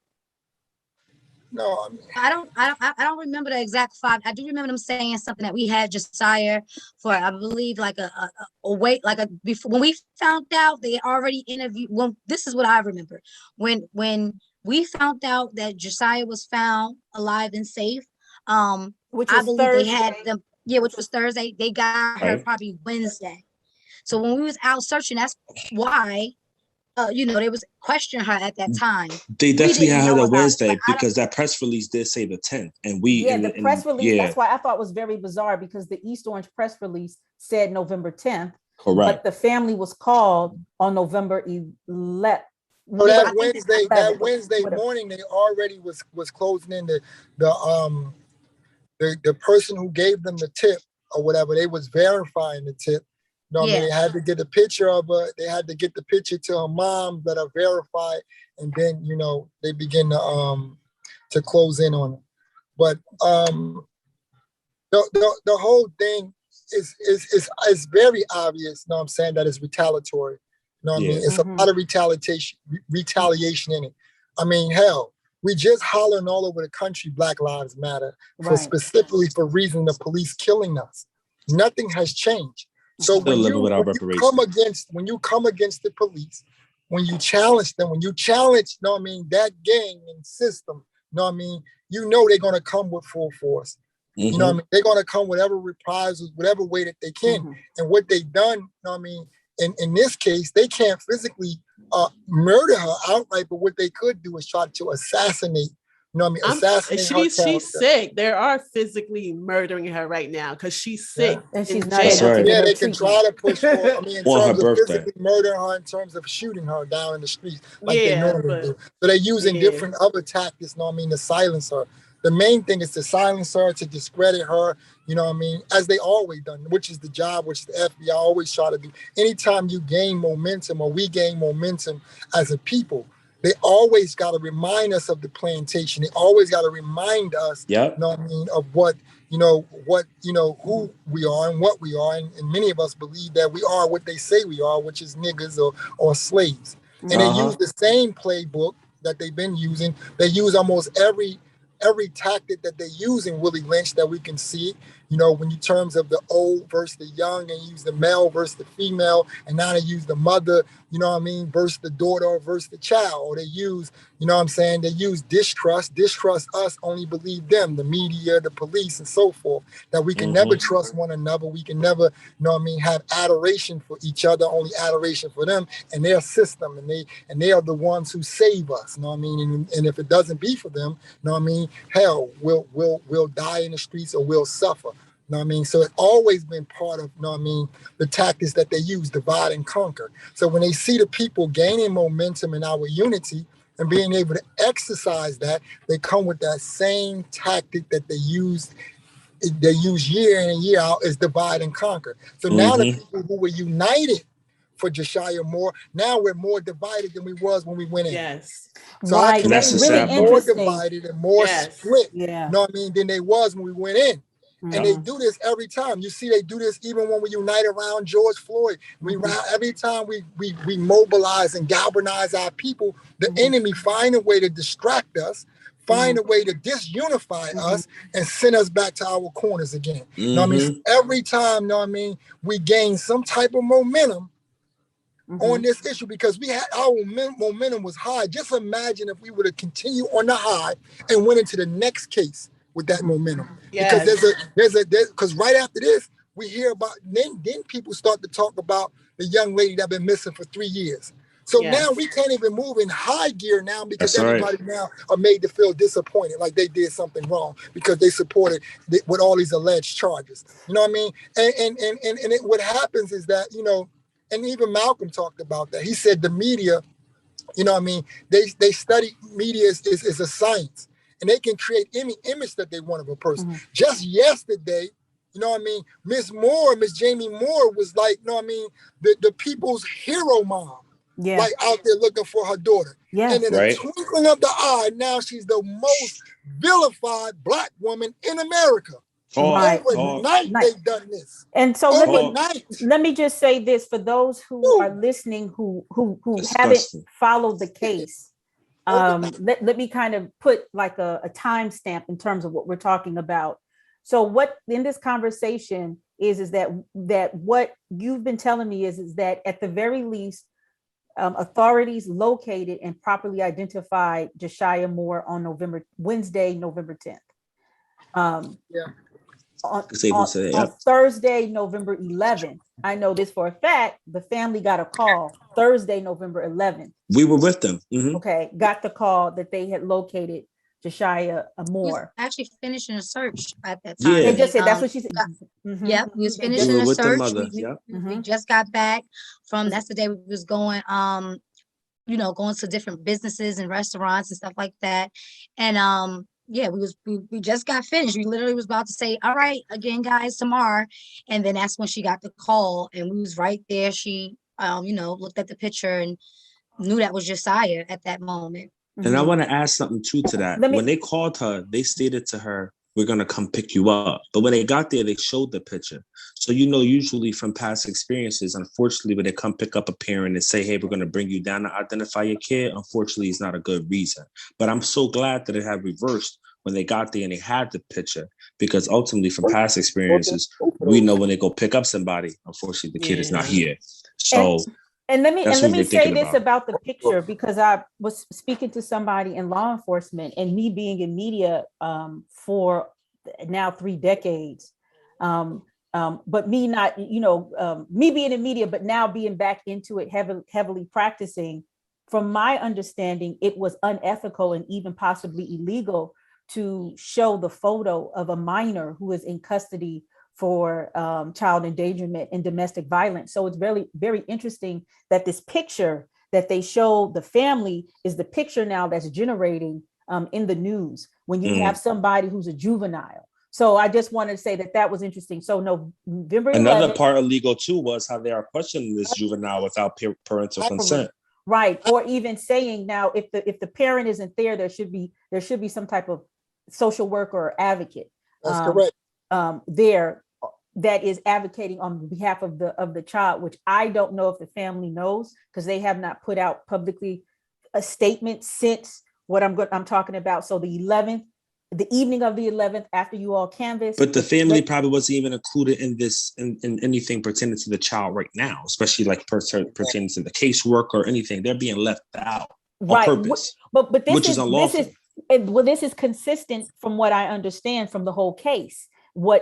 No, I don't remember the exact 5. I do remember them saying something that we had JaShyah for, I believe, like before when we found out they already interviewed. Well, this is what I remember when we found out that JaShyah was found alive and safe. Which I believe Thursday. They had them. Yeah, which was Thursday. They got her probably Wednesday. So when we was out searching, that's why, they was questioning her at that time. They definitely had her on Wednesday because that press release did say the 10th. And the press release, that's why I thought was very bizarre because the East Orange press release said November 10th. Correct. But the family was called on November 11th. So that Wednesday morning, they already was closing in the person who gave them the tip or whatever. They was verifying the tip. I mean, they had to get a picture of her. They had to get the picture to her mom that are verified, and then they begin to close in on it. But the whole thing is very obvious. I'm saying that it's retaliatory. I mean, it's a lot of retaliation in it. I mean, hell. We just hollering all over the country, Black Lives Matter, specifically for reason the police killing us. Nothing has changed. So when you come against the police, when you challenge them, that gang and system, they're gonna come with full force. Mm-hmm. They're gonna come whatever reprisals, whatever way that they can. Mm-hmm. And what they've done, in this case, they can't physically murder her outright, but what they could do is try to assassinate. Assassinate her. She's sick. They are physically murdering her right now because she's sick. And she's not they can try to push for in terms of physically murdering her, in terms of shooting her down in the streets like they normally do. So they're using different other tactics, to silence her. The main thing is to silence her, to discredit her, as they always done, which is the job, which the FBI always try to do. Anytime you gain momentum or we gain momentum as a people, they always got to remind us of the plantation. They always got to remind us, of what, who we are and what we are. And many of us believe that we are what they say we are, which is niggas or slaves. And they use the same playbook that they've been using. They use almost every tactic that they use in Willie Lynch that we can see, when you terms of the old versus the young, and use the male versus the female, and now they use the mother, versus the daughter versus the child, or they use, they use distrust us, only believe them, the media, the police, and so forth, that we can never trust one another. We can never, have adoration for each other, only adoration for them and their system, and they are the ones who save us, and if it doesn't be for them, hell, we'll die in the streets or we'll suffer. So it's always been part of, the tactics that they use, divide and conquer. So when they see the people gaining momentum in our unity and being able to exercise that, they come with that same tactic that they use year in and year out, is divide and conquer. So now the people who were united for JaShyah Moore, now we're more divided than we was when we went in. Yes. So right. That's really more divided and more split, than they was when we went in. And they do this every time. You see, they do this even when we unite around George Floyd. Every time we mobilize and galvanize our people, the enemy find a way to distract us, find a way to disunify us, and send us back to our corners again. So every time, we gain some type of momentum, on this issue because we had our momentum was high. Just imagine if we would have continued on the high and went into the next case with that momentum. Yes. Because because right after this, we hear about then people start to talk about the young lady that been missing for 3 years. So now we can't even move in high gear now because everybody now are made to feel disappointed, like they did something wrong because they supported with all these alleged charges. You know what I mean? And what happens is that, you know, and even Malcolm talked about that. He said the media, you know what I mean, they study media is a science, and they can create any image that they want of a person. Just yesterday, you know what I mean, Miss Jaime Moore was like, you know what I mean, the people's hero mom. Like out there looking for her daughter. And in a twinkling of the eye, now she's the most vilified Black woman in America. Overnight, they've done this. And so let me just say this for those who are listening who haven't followed the case. Let me kind of put like a timestamp in terms of what we're talking about. So what in this conversation is that what you've been telling me is that at the very least, authorities located and properly identified JaShyah Moore on Wednesday, November 10th. On Thursday, November 11th, I know this for a fact, the family got a call Thursday, November 11th. We were with them. Okay, got the call that they had located JaShyah Moore. Actually finishing a search at that time. They just said that's what she said. Yeah, we was finishing a search. We just got back from, that's the day we was going, you know, going to different businesses and restaurants and stuff like that. And we just got finished. We literally was about to say, all right, again, guys, tomorrow. And then that's when she got the call, and we was right there. She, you know, looked at the picture and knew that was JaShyah at that moment. And I want to add something too to that. When they called her, they stated to her, we're going to come pick you up. But when they got there, they showed the picture. So, you know, usually from past experiences, unfortunately, when they come pick up a parent and say, hey, we're going to bring you down to identify your kid, unfortunately, it's not a good reason. But I'm so glad that it had reversed when they got there and they had the picture, because ultimately from past experiences, we know when they go pick up somebody, unfortunately, the kid is not here. So... And let me say this about the picture, because I was speaking to somebody in law enforcement, and me being in media for now 3 decades, but me not, you know, me being in media, but now being back into it heavily practicing. From my understanding, it was unethical and even possibly illegal to show the photo of a minor who is in custody for child endangerment and domestic violence. So it's very, very interesting that this picture that they show the family is the picture now that's generating in the news when you have somebody who's a juvenile. So I just wanted to say that was interesting. So November 11th, another part illegal too was how they are questioning this juvenile without parental consent. Right. Or even saying now, if the parent isn't there, there should be some type of social worker or advocate. That's correct. There that is advocating on behalf of the child, which I don't know if the family knows, because they have not put out publicly a statement since what I'm talking about. So the 11th, the evening of the 11th, after you all canvassed. But the family probably wasn't even included in this, in anything pertaining to the child right now, especially like pertaining to the casework or anything. They're being left out on purpose, but this which is unlawful. This is consistent from what I understand from the whole case.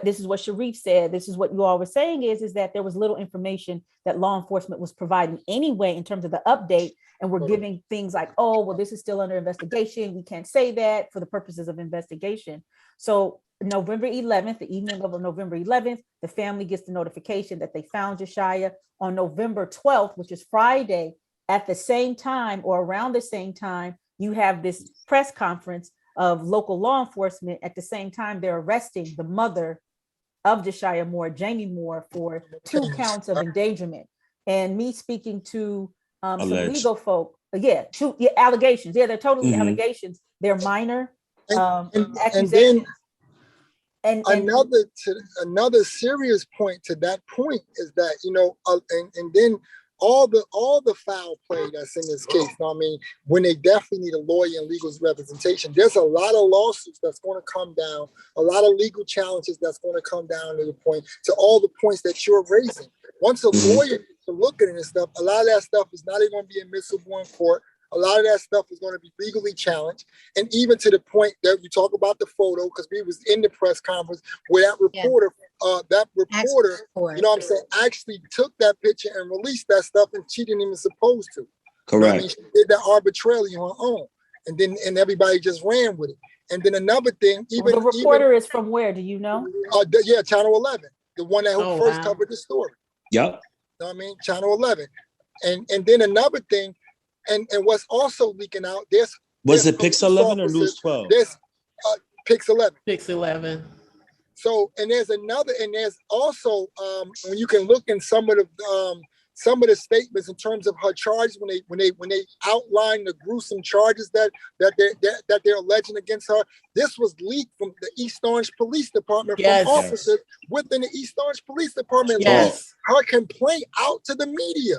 This is what Sharif said. This is what you all were saying is that there was little information that law enforcement was providing anyway in terms of the update, and we're giving things like, oh, well, this is still under investigation. We can't say that for the purposes of investigation. So November 11th, the evening of November 11th, the family gets the notification that they found JaShyah. On November 12th, which is Friday, at the same time or around the same time, you have this press conference of local law enforcement. At the same time, they're arresting the mother of JaShyah Moore, Jaime Moore, for 2 counts of endangerment. And me speaking to some legal folk, allegations. Yeah, they're totally allegations. They're minor accusations. And another serious point to that point is that, you know, and then all the foul play that's in this case. You know what I mean? When they definitely need a lawyer and legal representation, there's a lot of lawsuits that's going to come down, a lot of legal challenges that's going to come down to all the points that you're raising. Once a lawyer to look at it and stuff, a lot of that stuff is not even going to be admissible in court. A lot of that stuff is going to be legally challenged. And even to the point that you talk about the photo, because we was in the press conference where that reporter, you know what I'm saying, actually took that picture and released that stuff, and she didn't even supposed to. Correct. You know what I mean? She did that arbitrarily on her own. And everybody just ran with it. And then another thing, even the reporter is from where? Do you know? Channel 11, the one that first covered the story. Yep. You know what I mean? Channel 11. And then another thing, and what's also leaking out, was it Pix 11 or News 12? There's Pix 11. Pix 11. So, and there's also when you can look in some of the statements in terms of her charges when they outline the gruesome charges that they're alleging against her. This was leaked from the East Orange Police Department from officers within the East Orange Police Department. Yes. Her complaint out to the media.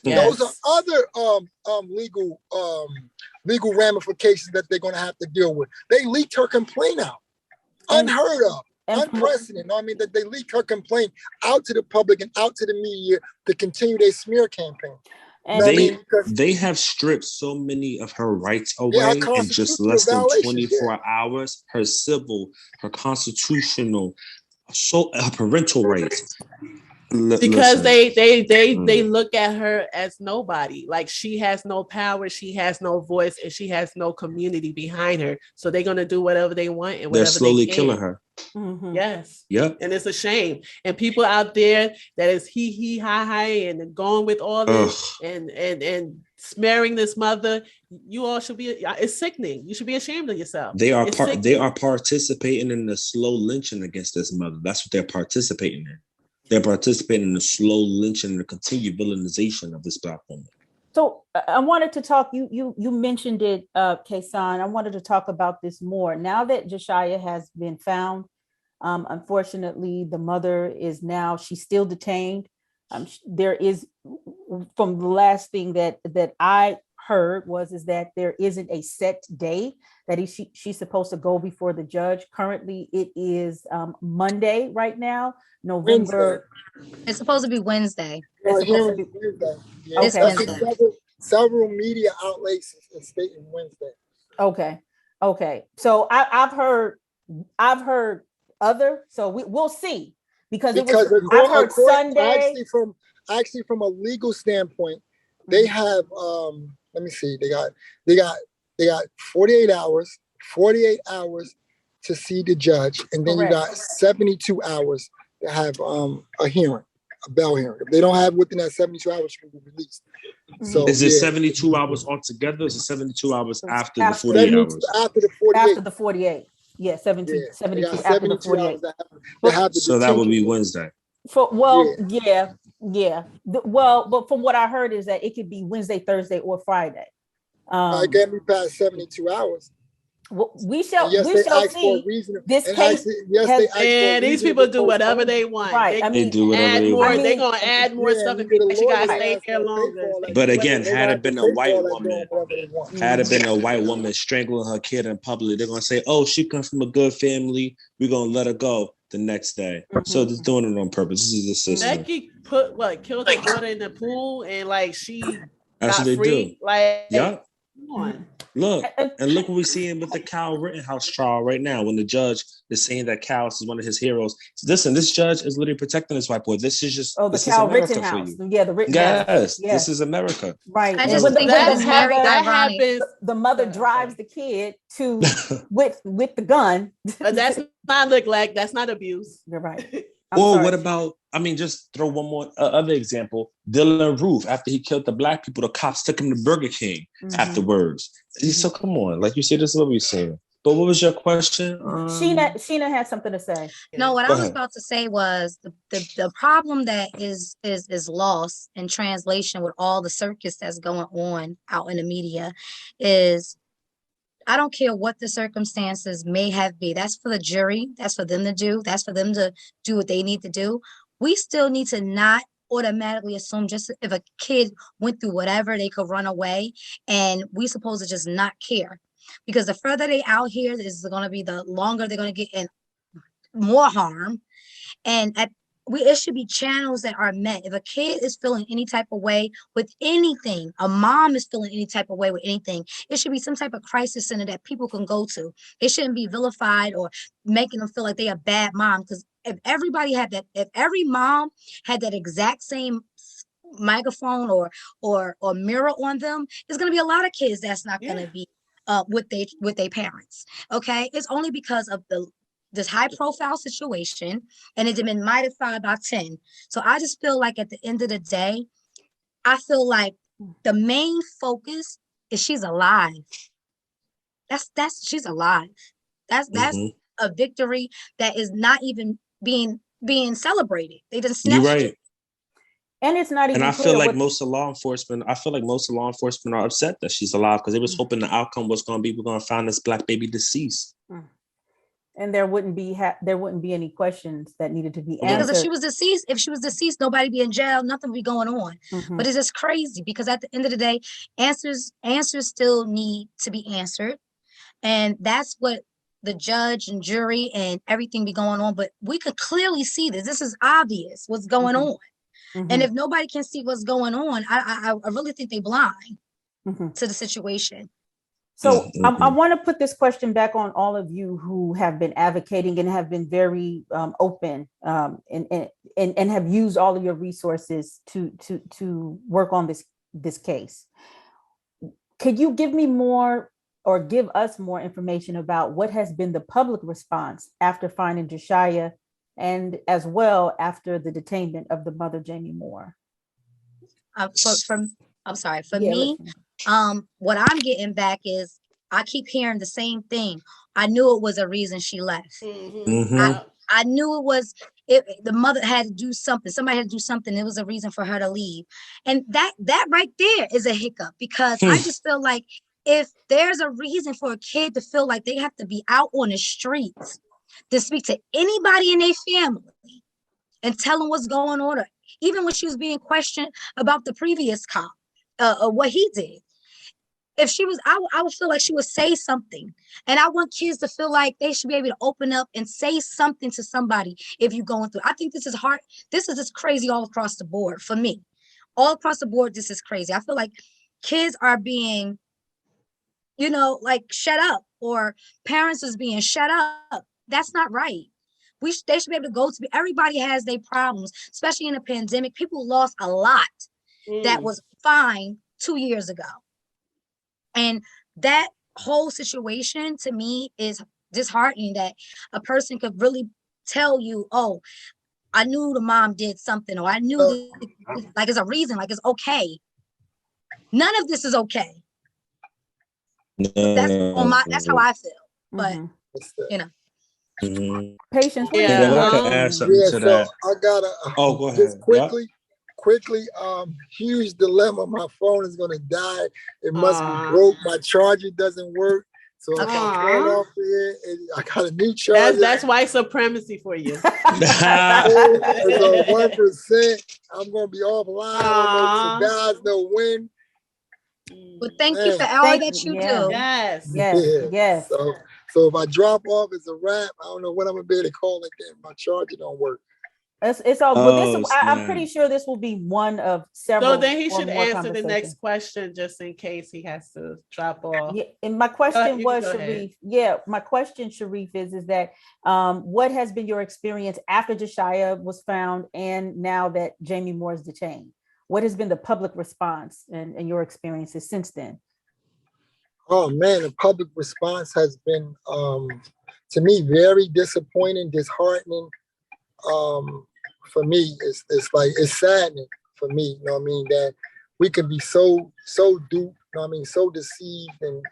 Yes. Those are other legal ramifications that they're going to have to deal with. They leaked her complaint out, unheard of, unprecedented. I mean, that they leaked her complaint out to the public and out to the media to continue their smear campaign. And they have stripped so many of her rights away in just less than 24 hours. Her civil, her constitutional, her parental rights. Because they look at her as nobody. Like, she has no power, she has no voice, and she has no community behind her. So they're gonna do whatever they want and whatever they're slowly they can. killing her. Mm-hmm. Yes. Yep. And it's a shame. And people out there that is he hi and going with all this and smearing this mother, you all should be. It's sickening. You should be ashamed of yourself. They are participating in the slow lynching against this mother. That's what they're participating in. They're participating in the slow lynching and the continued villainization of this Black woman. So I wanted to talk, you mentioned it, Kaysan. I wanted to talk about this more. Now that JaShyah has been found, unfortunately, the mother is now, she's still detained. There is, from the last thing that I heard is that there isn't a set day that she's supposed to go before the judge. Currently, it is Monday right now, November. It's supposed to be Wednesday. It's supposed to be Wednesday. Yeah. This Wednesday. Several media outlets are stating Wednesday. Okay. So I've heard other. So we'll see because I've heard Sunday. Actually, from a legal standpoint, they have. Let me see. They got 48 hours to see the judge, and then you got 72 hours to have a hearing, a bail hearing. If they don't have within that 72 hours, she can be released. So is it 72 hours altogether? Or is it 72 hours after the 48 hours? After the 48. After the 48. Yeah, 72 after the 48. So that would be Wednesday. But from what I heard is that it could be Wednesday, Thursday, or Friday. It can't be past 72 hours. We shall see. This case, these people do whatever they want. Right. They do whatever they want. They're gonna add more stuff and she gotta stay there longer. But again, had it been a white woman strangling her kid in public, they're gonna say, "Oh, she comes from a good family. We're gonna let her go." The next day. So they're doing it on purpose. This is the system. Becky killed her daughter in the pool and she that's what they free. do. Come on. Look what we're seeing with the Kyle Rittenhouse trial right now when the judge is saying that Kyle is one of his heroes. Listen, this judge is literally protecting this white boy. This is just the Kyle Rittenhouse. Yeah, the Rittenhouse. Yes, this is America. Right. I just think that happens. The mother drives the kid to with the gun. But that's not neglect. That's not abuse. You're right. What about, just throw one more other example. Dylan Roof, after he killed the Black people, the cops took him to Burger King afterwards. So come on, like you said, this is what we're saying. But what was your question? Sheena had something to say. No, what I was about to say was the problem that is lost in translation with all the circus that's going on out in the media is, I don't care what the circumstances may have been. That's for the jury. That's for them to do. That's for them to do what they need to do. We still need to not automatically assume just if a kid went through whatever, they could run away, and we supposed to just not care. Because the further they out here, this is going to be the longer they're going to get in more harm. And it should be channels that are met. If a kid is feeling any type of way with anything, a mom is feeling any type of way with anything, it should be some type of crisis center that people can go to. They shouldn't be vilified or making them feel like they're a bad mom. Because if everybody had that, if every mom had that exact same microphone or mirror on them, there's going to be a lot of kids that's not going to be with their parents. Okay, it's only because of this high profile situation, and it's been magnified by 10. So I just feel like at the end of the day, I feel like the main focus is she's alive. She's alive. That's a victory that is not even being celebrated. They just snatched You're right. it. And it's not even. And I feel like most of law enforcement are upset that she's alive, because they was hoping the outcome was going to be, we're going to find this Black baby deceased. And there wouldn't be any questions that needed to be answered. Because if she was deceased, nobody be in jail, nothing would be going on. But it's just crazy, because at the end of the day, answers still need to be answered. And that's what the judge and jury and everything be going on. But we could clearly see this. This is obvious what's going on. And if nobody can see what's going on, I really think they blind to the situation. So I want to put this question back on all of you who have been advocating and have been very open and have used all of your resources to work on this case. Could you give me more, or give us more information about what has been the public response after finding JaShyah, and as well after the detainment of the mother, Jaime Moore? For me, what I'm getting back is I keep hearing the same thing. I knew it was a reason she left. I knew it was the mother had to do something. Somebody had to do something. It was a reason for her to leave. And that right there is a hiccup, because I just feel like if there's a reason for a kid to feel like they have to be out on the streets to speak to anybody in their family and tell them what's going on, or even when she was being questioned about the previous cop, what he did. If she was, I would feel like she would say something. And I want kids to feel like they should be able to open up and say something to somebody if you're going through. I think this is hard. This is just crazy all across the board for me. All across the board, this is crazy. I feel like kids are being, like shut up, or parents is being shut up. That's not right. They should be able to go to, everybody has their problems, especially in a pandemic. People lost a lot that was fine 2 years ago. And that whole situation to me is disheartening, that a person could really tell you, oh, I knew the mom did something, or I knew like it's a reason, like it's okay. None of this is okay. That's how I feel. But Patience. So I gotta go ahead. Just quickly, huge dilemma. My phone is gonna die. It must be broke. My charger doesn't work. So if I fall off here, I got a new charger. That's white supremacy for you. So 1%, I'm gonna be offline. I don't know, so guys know when. Well, thank you for all that you do. Yes. So if I drop off, it's a wrap. I don't know when I'm gonna be able to call again. My charger don't work. It's all. Well, I'm pretty sure this will be one of several. So then he should answer the next question, just in case he has to drop off. Yeah, and my question was, Sharif. Yeah, my question, Sharif, is that what has been your experience after JaShyah was found, and now that Jaime Moore is detained? What has been the public response and your experiences since then? Oh man, the public response has been, to me, very disappointing, disheartening. For me, it's saddening for me. You know what I mean? That we can be so duped. You know what I mean? So deceived and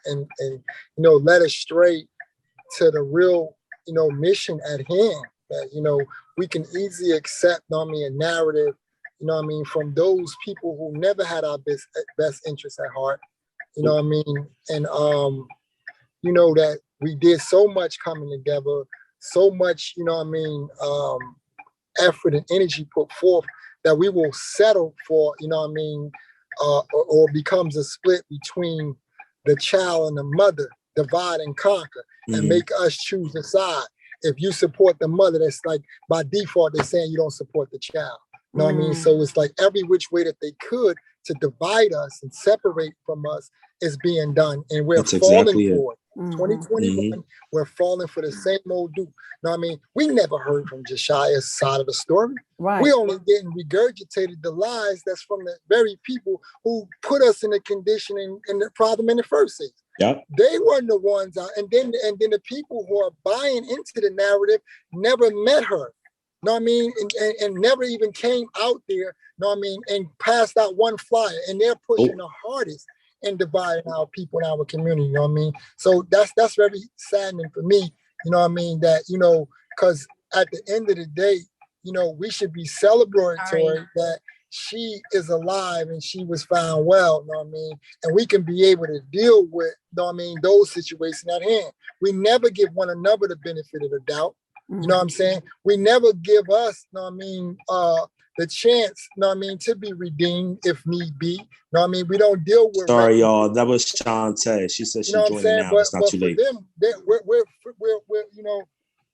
led astray to the real mission at hand. That we can easily accept. You know what I mean? A narrative. You know what I mean? From those people who never had our best interests at heart. You know what I mean? And that we did so much coming together, so much, effort and energy put forth that we will settle for, or becomes a split between the child and the mother, divide and conquer, and make us choose a side. If you support the mother, that's like by default, they're saying you don't support the child. You know what I mean? So it's like every which way that they could to divide us and separate from us is being done. And we're falling for it. 2021, we're falling for the same old dude. You know what I mean? We never heard from JaShyah's side of the story. Right. We only getting regurgitated the lies that's from the very people who put us in the condition and the problem in the first place. Yep. They weren't the ones out. And then the people who are buying into the narrative never met her. Know what I mean? And never even came out there, know what I mean, and passed out one flyer. And they're pushing the hardest in dividing our people in our community, you know what I mean? So that's very saddening for me, you know what I mean? That, because at the end of the day, we should be celebratory that she is alive and she was found well, you know what I mean? And we can be able to deal with, you know what I mean, those situations at hand. We never give one another the benefit of the doubt. You know what I'm saying? We never give us, you know what I mean, the chance, you know what I mean, to be redeemed if need be. You know what I mean? We don't deal with. Sorry, y'all. That was Shantae. She said she's joining now. It's not too late. For them,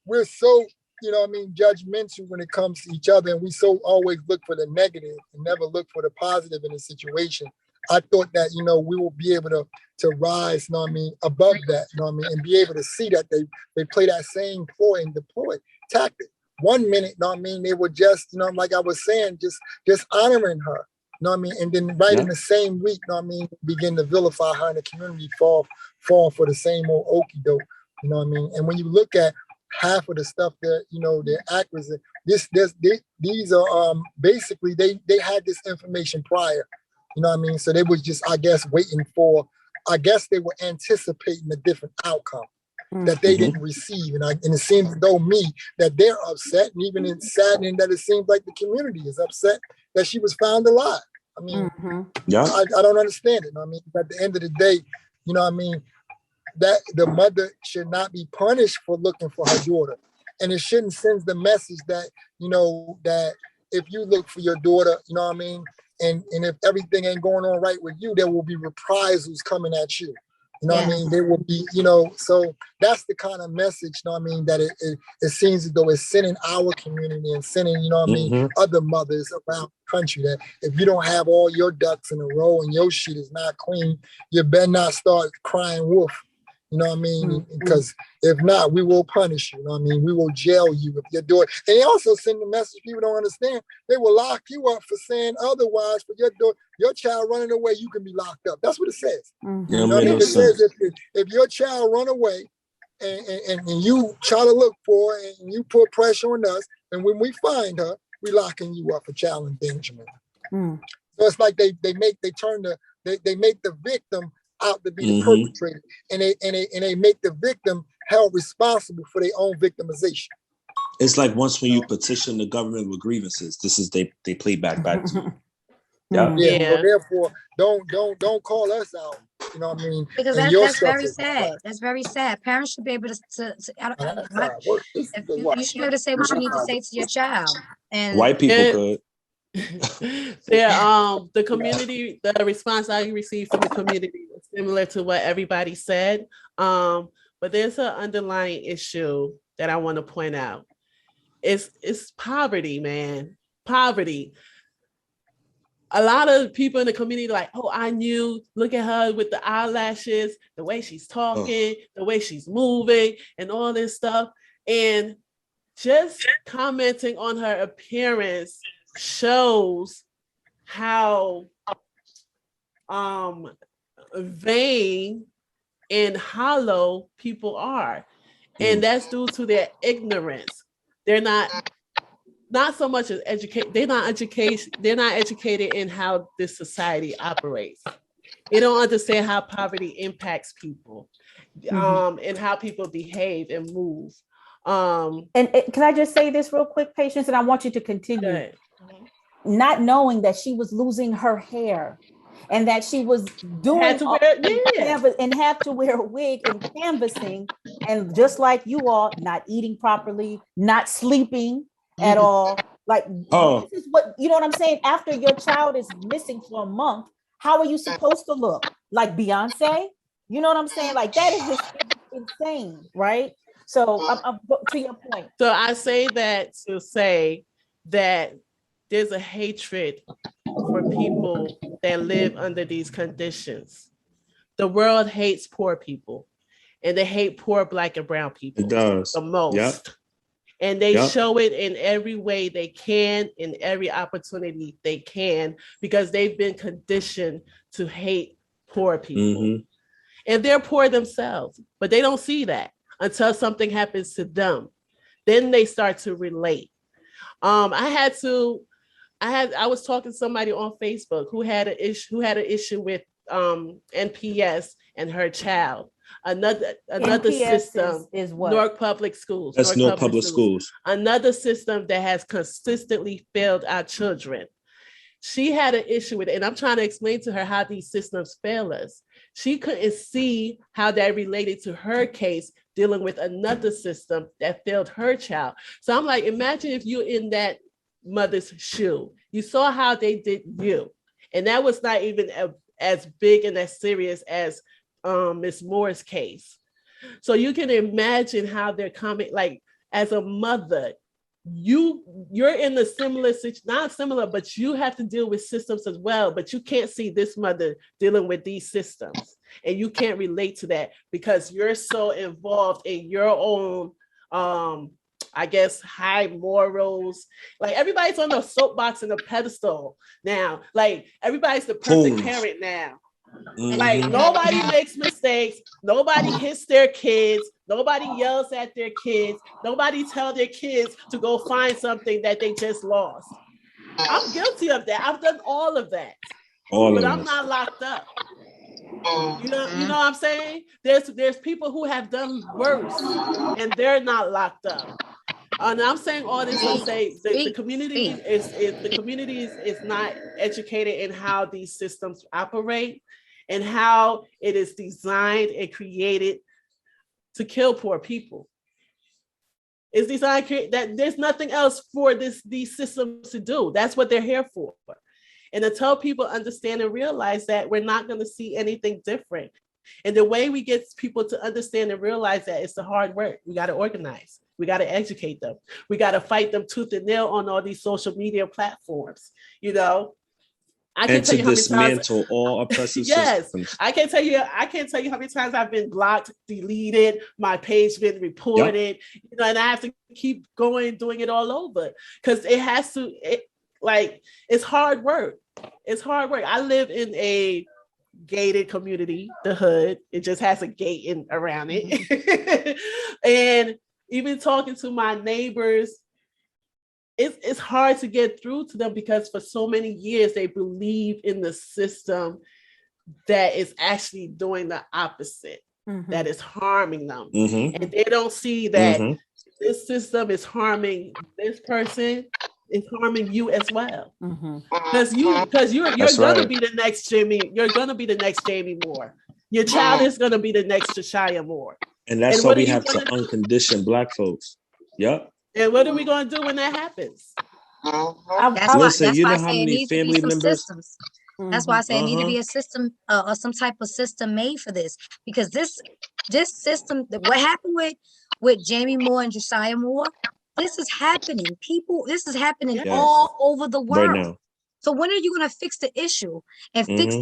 we're so, you know what I mean, judgmental when it comes to each other, and we so always look for the negative and never look for the positive in a situation. I thought that, we will be able to rise, you know what I mean, above that, you know what I mean, and be able to see that they play that same ploy and deploy tactic. 1 minute, you know what I mean, they were just, like I was saying, just honoring her, you know what I mean, and then in the same week, you know what I mean, begin to vilify her in the community, fall for the same old okie doke, you know what I mean, and when you look at half of the stuff that, their actors, these are basically, they had this information prior. You know what I mean? So they was just, I guess, they were anticipating a different outcome that they didn't receive. And it seems as though that they're upset, and even it's saddening that it seems like the community is upset that she was found alive. I mean, I don't understand it. You know what I mean? At the end of the day, you know what I mean, that the mother should not be punished for looking for her daughter. And it shouldn't send the message that, that if you look for your daughter, you know what I mean, and if everything ain't going on right with you, there will be reprisals coming at you. You know what I mean? There will be, so that's the kind of message, you know what I mean, that it seems as though it's sending our community and sending, you know what I mean, other mothers around the country, that if you don't have all your ducks in a row and your shit is not clean, you better not start crying wolf. You know what I mean? Because if not, we will punish you. You know what I mean? We will jail you if you're doing. And they also send the message people don't understand. They will lock you up for saying otherwise. For your child running away, you can be locked up. That's what it says. You know what I mean? It says if your child run away and you try to look for her and you put pressure on us, and when we find her, we locking you up for child endangerment. So it's like they make the victim out to be the perpetrator, and they make the victim held responsible for their own victimization. It's like when you petition the government with grievances, this is they play back to you. So therefore, don't call us out. You know what I mean? Because that's very sad. That's very sad. Parents should be able to you should be able to say what you need to say to your child. And white people could. The community, the response I received from the community was similar to what everybody said. But there's an underlying issue that I want to point out. It's poverty, man. Poverty. A lot of people in the community like, oh, I knew, look at her with the eyelashes, the way she's talking, the way she's moving, and all this stuff. And just commenting on her appearance shows how vain and hollow people are. And that's due to their ignorance. They're not so much as educated. They're not educated in how this society operates. They don't understand how poverty impacts people, and how people behave and move. And can I just say this real quick, Patience? And I want you to continue. Not knowing that she was losing her hair, and that she was doing had to wear a wig and canvassing, and just like you all, not eating properly, not sleeping at all, Like, Oh, this is what, you know what I'm saying? After your child is missing for a month, how are you supposed to look? Like Beyonce? You know what I'm saying? Like, that is just insane, right? So to your point. So I say that to say that there's a hatred for people that live under these conditions. The world hates poor people, and they hate poor Black and brown people. it does. The most. Yep. And they Yep. show it in every way they can, in every opportunity they can, because they've been conditioned to hate poor people. Mm-hmm. And they're poor themselves, but they don't see that until something happens to them. Then they start to relate. I was talking to somebody on Facebook who had an issue with NPS and her child. Another NPS system is what? Newark Public Schools. That's Newark Public Schools. Another system that has consistently failed our children. She had an issue with it, and I'm trying to explain to her how these systems fail us. She couldn't see how that related to her case dealing with another system that failed her child. So I'm like, imagine if you're in that mother's shoe. You saw how they did you, and that was not even as big and as serious as Miss Moore's case. So you can imagine how they're coming. Like, as a mother, you're in the similar situation, not similar, but you have to deal with systems as well. But you can't see this mother dealing with these systems, and you can't relate to that because you're so involved in your own I guess high morals. Like, everybody's on the soapbox and the pedestal now. Like, everybody's the perfect parent now. Mm-hmm. Like, nobody makes mistakes, nobody hits their kids, nobody yells at their kids, nobody tells their kids to go find something that they just lost. I'm guilty of that. I've done all of that. But I'm not locked up. You know what I'm saying? There's people who have done worse and they're not locked up. And I'm saying all this to say the community is not educated in how these systems operate and how it is designed and created to kill poor people. It's designed that there's nothing else for these systems to do. That's what they're here for. And until people understand and realize that, we're not going to see anything different. And the way we get people to understand and realize that, it's the hard work. We got to organize. We got to educate them. We got to fight them tooth and nail on all these social media platforms. You know, I can't tell you how many times. Dismantle all oppressive yes, systems. I can't tell you how many times I've been blocked, deleted, my page been reported. Yep. You know, and I have to keep going, doing it all over because it has to. It's hard work. It's hard work. I live in a gated community, the hood. It just has a gate around it, and even talking to my neighbors, it's hard to get through to them because for so many years they believe in the system that is actually doing the opposite, that is harming them. And they don't see that this system is harming this person, it's harming you as well. Because you're gonna be the next Jaime. You're gonna be the next Jaime Moore. Your child is gonna be the next JaShyah Moore. And that's why we have to uncondition Black folks. Yep. And what are we going to do when that happens? Listen, you know how many family members? That's why I say it need to be a system or some type of system made for this, because this system, what happened with Jaime Moore and JaShyah Moore, this is happening. This is happening all over the world. Right now. So when are you going to fix the issue and fix?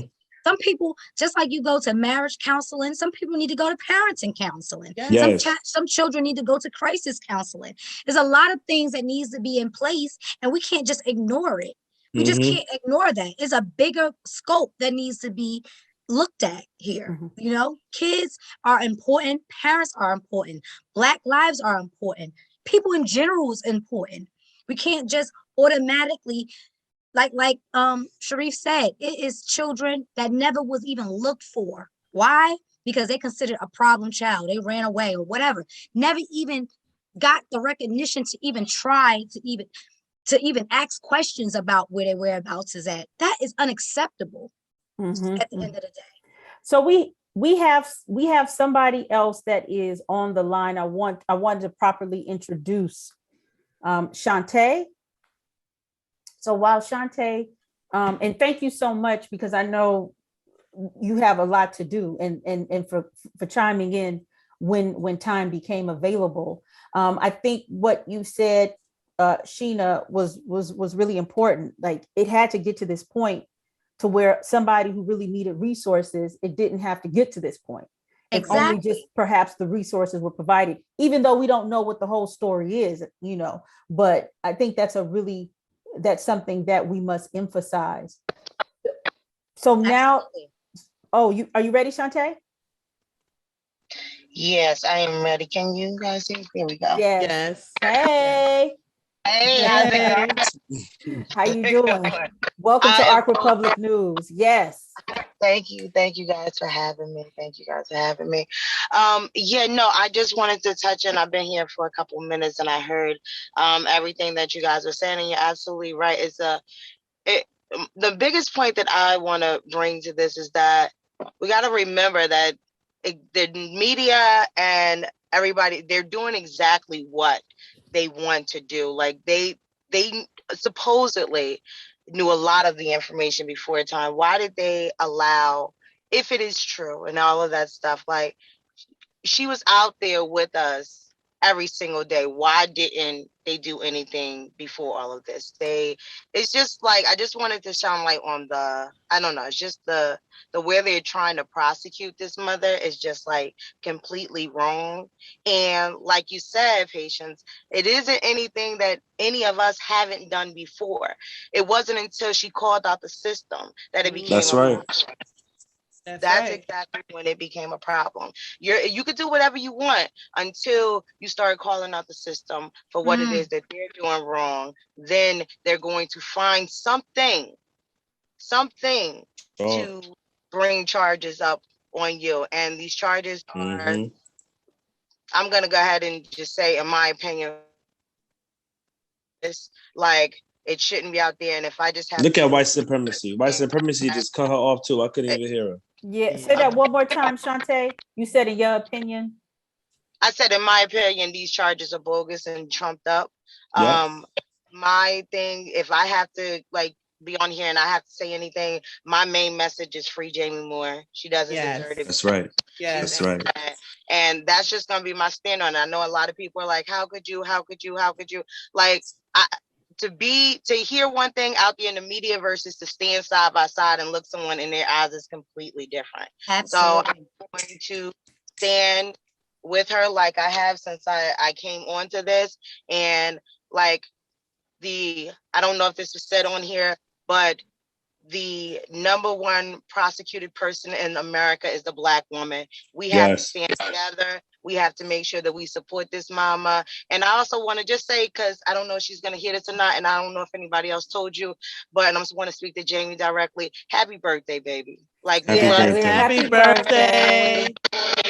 Some people, just like you go to marriage counseling, some people need to go to parenting counseling. Yes. Some children need to go to crisis counseling. There's a lot of things that needs to be in place, and we can't just ignore it. We just can't ignore that. It's a bigger scope that needs to be looked at here. You know, kids are important. Parents are important. Black lives are important. People in general is important. We can't just automatically, like Sharif said, it is children that never was even looked for. Why? Because they considered a problem child. They ran away or whatever. Never even got the recognition to even try to even ask questions about where their whereabouts is at. That is unacceptable at the end of the day. So we have somebody else that is on the line. I wanted to properly introduce Shantae. So while Shantae, and thank you so much, because I know you have a lot to do, and for chiming in when time became available. I think what you said, Sheena, was really important. Like, it had to get to this point to where somebody who really needed resources, it didn't have to get to this point. If only just perhaps the resources were provided, even though we don't know what the whole story is, but I think that's something that we must emphasize. So now, are you ready, Shantae? Yes, I am ready. Can you guys hear me? Here we go. Yes. Hey. Hey, how's it going? How you doing? Welcome to Arc Republic News. Yes. Thank you guys for having me. I just wanted to touch in. I've been here for a couple minutes and I heard everything that you guys were saying, and you're absolutely right. The biggest point that I want to bring to this is that we got to remember that the media and everybody, they're doing exactly what they want to do. Like, they supposedly knew a lot of the information before time. Why did they allow, if it is true and all of that stuff, like, she was out there with us every single day. Why didn't they do anything before all of this? It's just like, I just wanted to shine light on it's just the where they're trying to prosecute this mother is just like completely wrong. And like you said, Patience, it isn't anything that any of us haven't done before. It wasn't until she called out the system that it became That's right. That's exactly when it became a problem. You could do whatever you want until you start calling out the system for what it is that they're doing wrong. Then they're going to find something to bring charges up on you. And these charges are, I'm going to go ahead and just say, in my opinion, it's like, it shouldn't be out there. And if I just have look at white supremacy. White supremacy just cut her off too. I couldn't even hear her. Yeah, say that one more time, Shantae. You said in your opinion. I said, in my opinion, these charges are bogus and trumped up. Yep. My thing, if I have to be on here and I have to say anything, my main message is free Jaime Moore. She doesn't deserve it. That's right. Yeah, that's right. And that's just gonna be my stand on it. I know a lot of people are like, how could you? Like, to hear one thing out there in the media versus to stand side by side and look someone in their eyes is completely different. Absolutely. So I'm going to stand with her like I have since I came onto this. And like, I don't know if this was said on here, but the number one prosecuted person in America is the Black woman. We have to stand together. We have to make sure that we support this mama. And I also want to just say, because I don't know if she's going to hear this or not, and I don't know if anybody else told you, but I just want to speak to Jaime directly. Happy birthday, baby. Like, happy birthday.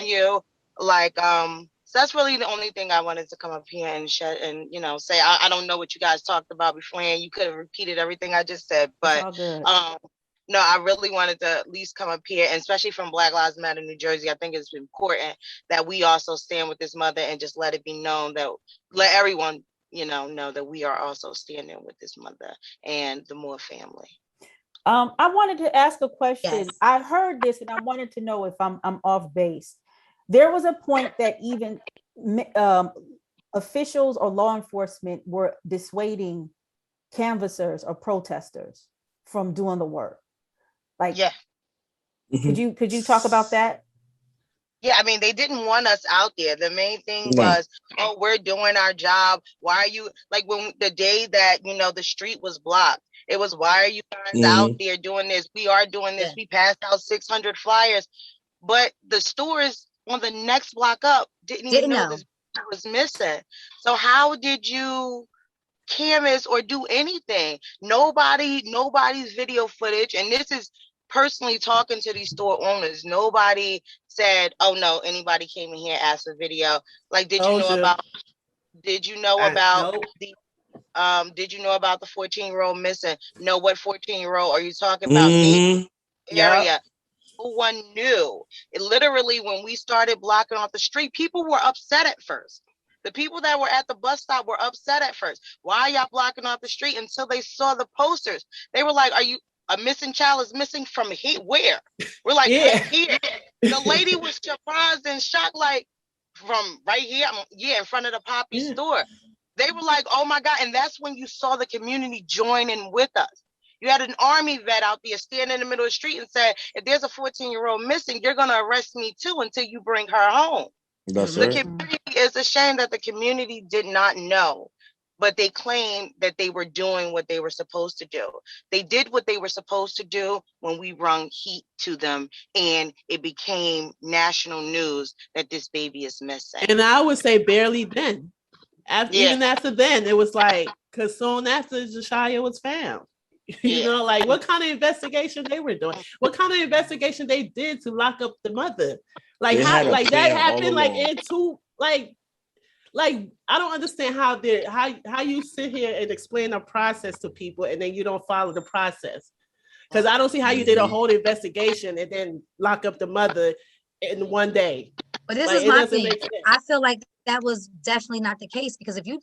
You. Like, so that's really the only thing I wanted to come up here and shed and, say. I don't know what you guys talked about beforehand. You could have repeated everything I just said, but no, I really wanted to at least come up here, and especially from Black Lives Matter New Jersey. I think it's important that we also stand with this mother and just let it be known that, let everyone, know that we are also standing with this mother and the Moore family. I wanted to ask a question. Yes. I heard this and I wanted to know if I'm off base. There was a point that even officials or law enforcement were dissuading canvassers or protesters from doing the work. Like, yeah. Could you talk about that? Yeah, I mean, they didn't want us out there. The main thing was, we're doing our job. Why are you, like, when the day that, the street was blocked, it was, why are you guys out there doing this? We are doing this. We passed out 600 flyers, but the stores on the next block up didn't even know this was missing. So how did you canvas or do anything? Nobody's video footage, and this is personally talking to these store owners. Nobody said, oh no, anybody came in here and asked for video. Like, did you know about the 14-year-old missing? No, what 14-year-old are you talking about? Area. No one knew. It literally, when we started blocking off the street, people were upset at first. The people that were at the bus stop were upset at first. Why are y'all blocking off the street? Until they saw the posters. They were like, are you, a missing child is missing from here? Where? We're like, right here. The lady was surprised and shocked, like, from right here? In front of the Poppy store. They were like, oh my God. And that's when you saw the community join in with us. You had an Army vet out there standing in the middle of the street and said, if there's a 14-year-old missing, you're going to arrest me too until you bring her home. That's The right. community, it's a shame that the community did not know, but they claimed that they were doing what they were supposed to do. They did what they were supposed to do when we rung heat to them, and it became national news that this baby is missing. And I would say barely then. Even after then, it was like, because soon after JaShyah was found. You know, like what kind of investigation they were doing, what kind of investigation they did to lock up the mother. Like how, like that happened, like into like I don't understand how you sit here and explain a process to people and then you don't follow the process. Because I don't see how you did a whole investigation and then lock up the mother in one day. But this is my thing. I feel like that was definitely not the case, because if you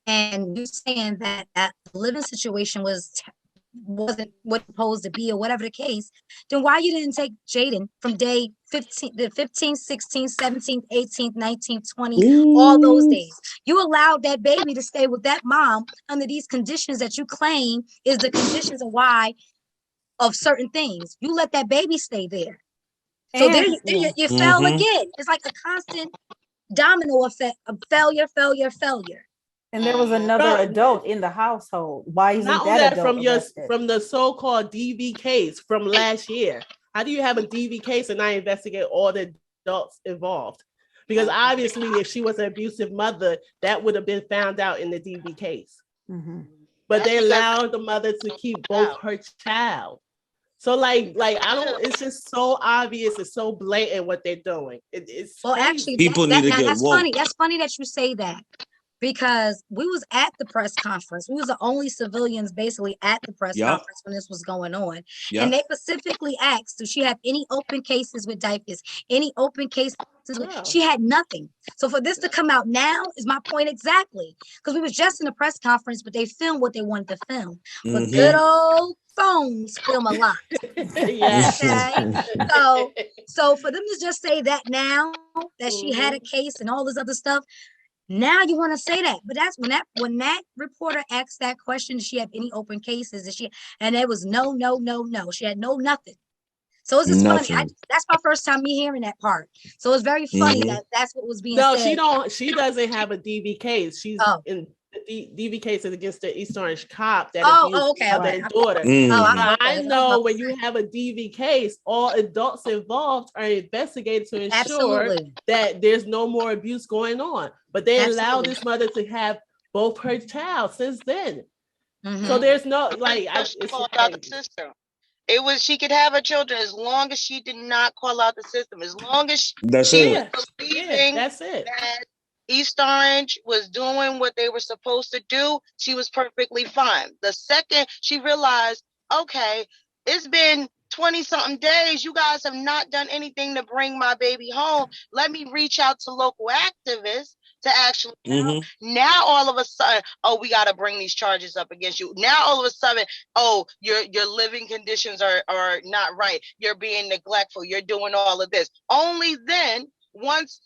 and you saying that living situation wasn't what supposed to be or whatever the case, then why you didn't take Jaden from day 15, the 15th, 16th, 17th, 18th, 19th, 20th, all those days? You allowed that baby to stay with that mom under these conditions that you claim is the conditions of why of certain things. You let that baby stay there. So there you fell again. It's like a constant domino effect of failure. And there was another adult in the household. Why isn't not that adult from the so-called DV case from last year? How do you have a DV case and not investigate all the adults involved? Because obviously, if she was an abusive mother, that would have been found out in the DV case. But they allowed the mother to keep both her child. So like I don't. It's just so obvious. It's so blatant what they're doing. It's well, crazy. actually, people need to get that's woke. funny. That's funny that you say that, because we was at the press conference. We was the only civilians basically at the press conference when this was going on. And they specifically asked, does she have any open cases with diapers? Any open cases? She had nothing. So for this to come out now is my point exactly. Because we was just in the press conference, but they filmed what they wanted to film. But good old phones film a lot. So for them to just say that now, that she had a case and all this other stuff, now you want to say that. But that's when that reporter asked that question, does she have any open cases? And it was no. She had nothing. So it's just funny. That's my first time me hearing that part. So it's very funny that that's what was being said. No, she doesn't have a DV case. She's in the DV case is against the East Orange cop that abused their daughter. I know when you have a DV case, all adults involved are investigated to ensure that there's no more abuse going on. But they allow this mother to have both her child since then. So there's no the system. It was, she could have her children as long as she did not call out the system. As long as she was believing that East Orange was doing what they were supposed to do, she was perfectly fine. The second she realized, okay, it's been 20-something days, you guys have not done anything to bring my baby home. Let me reach out to local activists to actually help. Now all of a sudden, we got to bring these charges up against you. Now all of a sudden, your living conditions are not right. You're being neglectful. You're doing all of this. Only then, once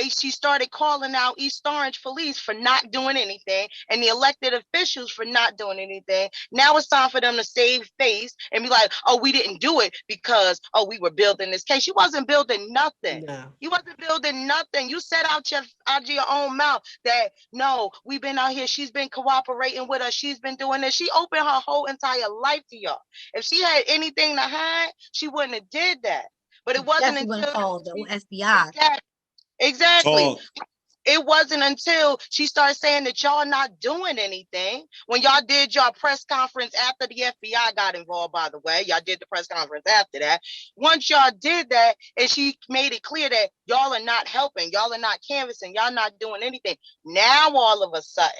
she started calling out East Orange police for not doing anything and the elected officials for not doing anything. Now it's time for them to save face and be like, we didn't do it because, we were building this case. You wasn't building nothing. No. You wasn't building nothing. You said out your own mouth that, no, we've been out here. She's been cooperating with us. She's been doing this. She opened her whole entire life to y'all. If she had anything to hide, she wouldn't have did that. But it wasn't until called the FBI. Exactly. It wasn't until she started saying that y'all not doing anything. When y'all did your press conference after the FBI got involved, by the way, y'all did the press conference after that. Once y'all did that, and she made it clear that y'all are not helping, y'all are not canvassing, y'all not doing anything. Now all of a sudden,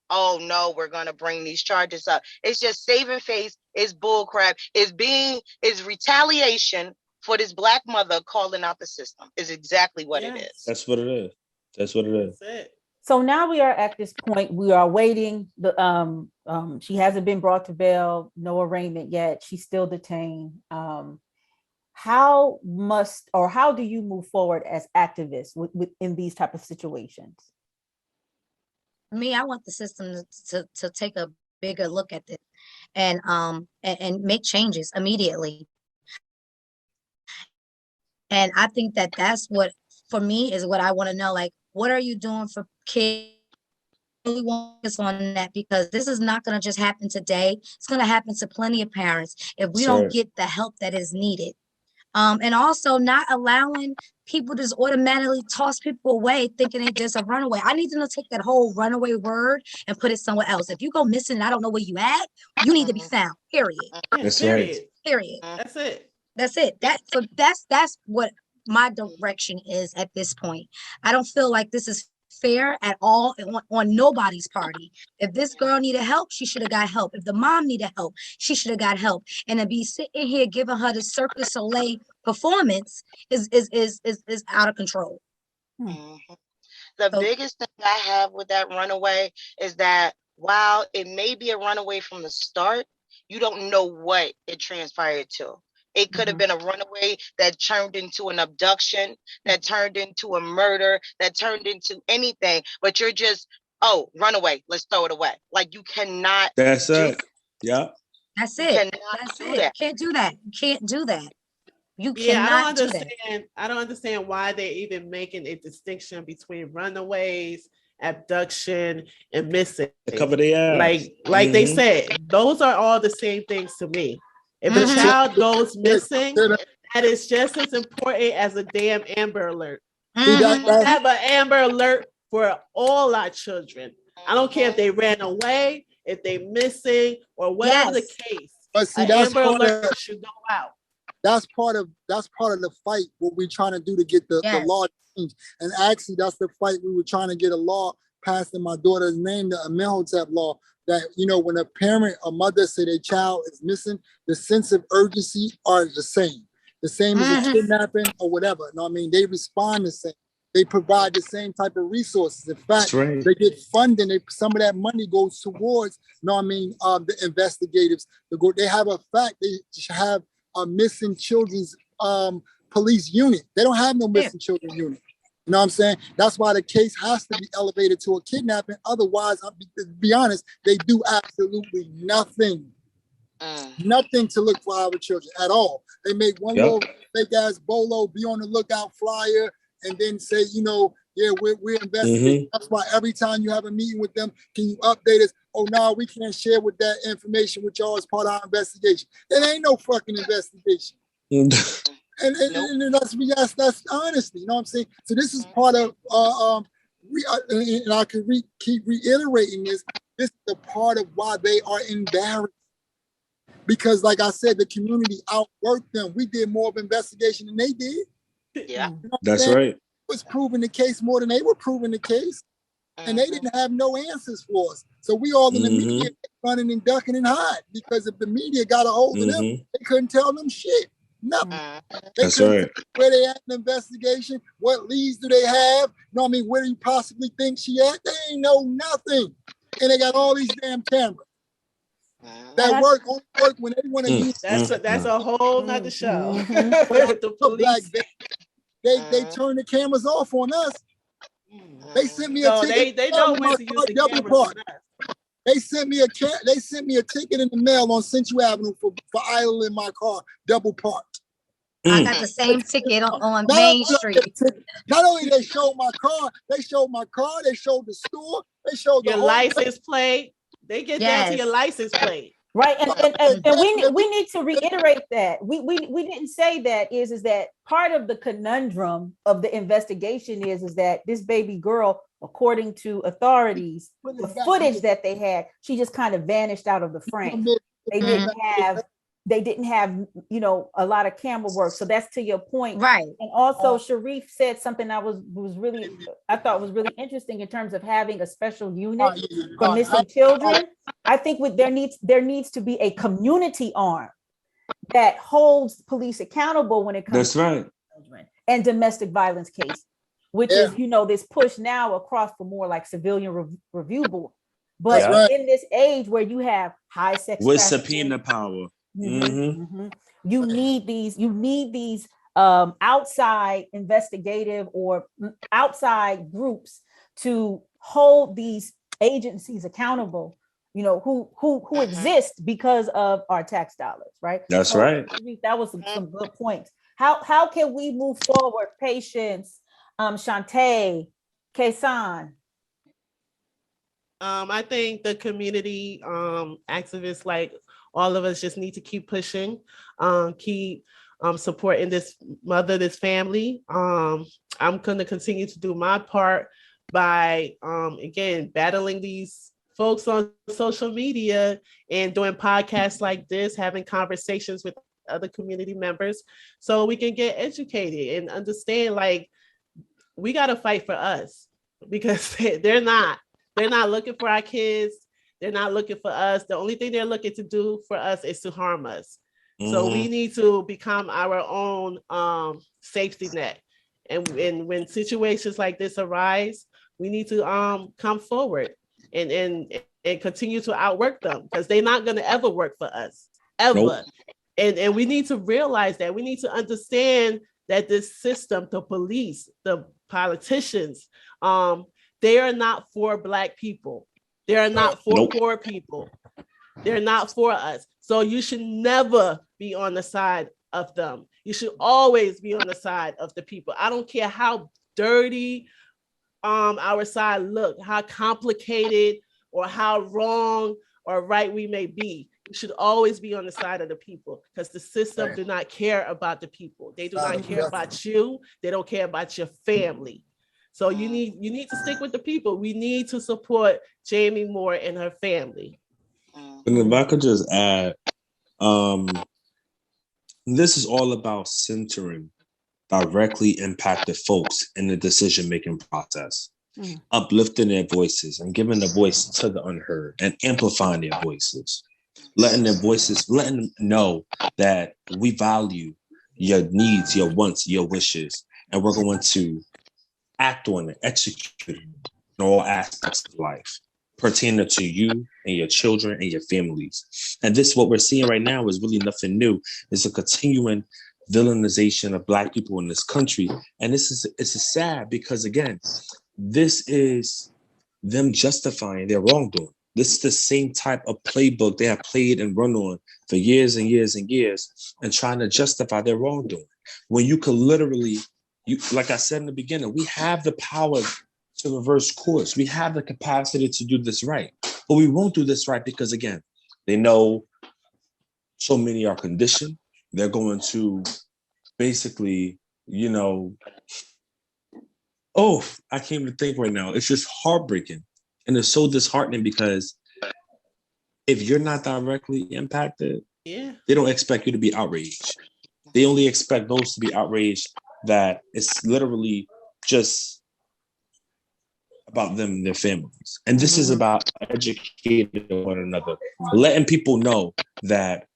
oh no, we're gonna bring these charges up. It's just saving face. It's bullcrap. It's retaliation for this Black mother calling out the system is exactly what it is. That's what it is. That's what it is. That's it. So now we are at this point. We are waiting. She hasn't been brought to bail. No arraignment yet. She's still detained. How do you move forward as activists in these type of situations? Me, I want the system to take a bigger look at this and make changes immediately. And I think that that's what, for me, is what I want to know. Like, what are you doing for kids? I really want to focus on that, because this is not going to just happen today. It's going to happen to plenty of parents if we don't get the help that is needed. And also not allowing people to just automatically toss people away thinking they're just a runaway. I need them to take that whole runaway word and put it somewhere else. If you go missing and I don't know where you at, you need to be found, period. That's right. Period. That's it. That's it. That's what my direction is at this point. I don't feel like this is fair at all on nobody's party. If this girl needed help, she should have got help. If the mom needed help, she should have got help. And to be sitting here giving her the Cirque du Soleil performance is out of control. Mm-hmm. The biggest thing I have with that runaway is that while it may be a runaway from the start, you don't know what it transpired to. It could have been a runaway that turned into an abduction, that turned into a murder, that turned into anything. But you're just, runaway, let's throw it away. Like, you cannot. That's it. Yeah. That's it. That's it. You can't do that. You can't do that. You cannot do that. I don't understand why they're even making a distinction between runaways, abduction, and missing. Cover the ass. Like they said, those are all the same things to me. If a child goes missing, that is just as important as a damn Amber Alert. We have an Amber Alert for all our children. I don't care if they ran away, if they're missing, or whatever the case. But see, an Amber Alert should go out. That's part of the fight. What we're trying to do to get the law changed, and actually, that's the fight we were trying to get a law passed in my daughter's name, the Amenhotep law. That, when a parent or mother say their child is missing, the sense of urgency are the same. The same as a kidnapping or whatever. No, I mean, they respond the same. They provide the same type of resources. In fact, they get funding. Some of that money goes towards, the investigators. They have they have a missing children's police unit. They don't have no missing children unit. You know what I'm saying? That's why the case has to be elevated to a kidnapping. Otherwise, to be honest, they do absolutely nothing. Nothing to look for our children at all. They make one little fake ass bolo, be on the lookout flyer, and then say, we're investigating. That's why every time you have a meeting with them, can you update us? Oh, no, we can't share with that information with y'all as part of our investigation. It ain't no fucking investigation. And that's honesty, you know what I'm saying? So this is part of, and I can keep reiterating this is the part of why they are embarrassed. Because like I said, the community outworked them. We did more of investigation than they did. Yeah, that's right. It was proving the case more than they were proving the case. And they didn't have no answers for us. So we all in the media running and ducking and hide, because if the media got a hold of them, they couldn't tell them shit. Nothing. That's right. Where they at in the investigation? What leads do they have? Where do you possibly think she at? They ain't know nothing. And they got all these damn cameras. That only work when they want to use. That's a whole nother show. The police. They turn the cameras off on us. They sent me a ticket. They know when to use the double park. They sent me a ticket in the mail on Central Avenue for idling my car, double parked. I got the same ticket on Main Street. Not only they showed my car, they showed the store, they showed your license plate. They get down to your license plate. Right, and we need to reiterate that we didn't say that is that part of the conundrum of the investigation is that this baby girl, according to authorities, the footage that they had, she just kind of vanished out of the frame. They didn't have a lot of camera work. So that's to your point, right? And also, Sharif said something I thought was really interesting in terms of having a special unit for missing children. I think there needs to be a community arm that holds police accountable when it comes to children and domestic violence cases. which is, this push now across for more like civilian review board. But in this age where you have high sex with trafficking, subpoena power, you need these outside investigative or outside groups to hold these agencies accountable, who exist because of our tax dollars, right? That's right. I think that was some good points. How can we move forward? Patience, Shantae, Kaysan. I think the community activists, like all of us, just need to keep pushing, keep supporting this mother, this family. I'm going to continue to do my part by, again, battling these folks on social media and doing podcasts like this, having conversations with other community members so we can get educated and understand, like, we got to fight for us, because they're not looking for our kids. They're not looking for us. The only thing they're looking to do for us is to harm us. So we need to become our own safety net. And when situations like this arise, we need to come forward and continue to outwork them, because they're not going to ever work for us, ever. Nope. And we need to realize that. We need to understand that this system, the police, the politicians, they are not for Black people. They are not for poor people. They're not for us. So you should never be on the side of them. You should always be on the side of the people. I don't care how dirty our side look, how complicated or how wrong or right we may be. You should always be on the side of the people, because the system do not care about the people. They do not care about you. They don't care about your family. So you need to stick with the people. We need to support Jaime Moore and her family. And if I could just add, this is all about centering directly impacted folks in the decision-making process, uplifting their voices and giving a voice to the unheard and amplifying their voices, letting them know that we value your needs, your wants, your wishes, and we're going to act on it, execute it in all aspects of life pertaining to you and your children and your families. And this, what we're seeing right now, is really nothing new. It's a continuing villainization of Black people in this country. And it's sad, because again, this is them justifying their wrongdoing. This is the same type of playbook they have played and run on for years and years and years, and trying to justify their wrongdoing. When you could literally, like I said in the beginning, we have the power to reverse course. We have the capacity to do this right, but we won't do this right because, again, they know so many are conditioned. They're going to basically, I can't even think right now. It's just heartbreaking. And it's so disheartening, because if you're not directly impacted, they don't expect you to be outraged. They only expect those to be outraged that it's literally just about them and their families. And this is about educating one another, letting people know that,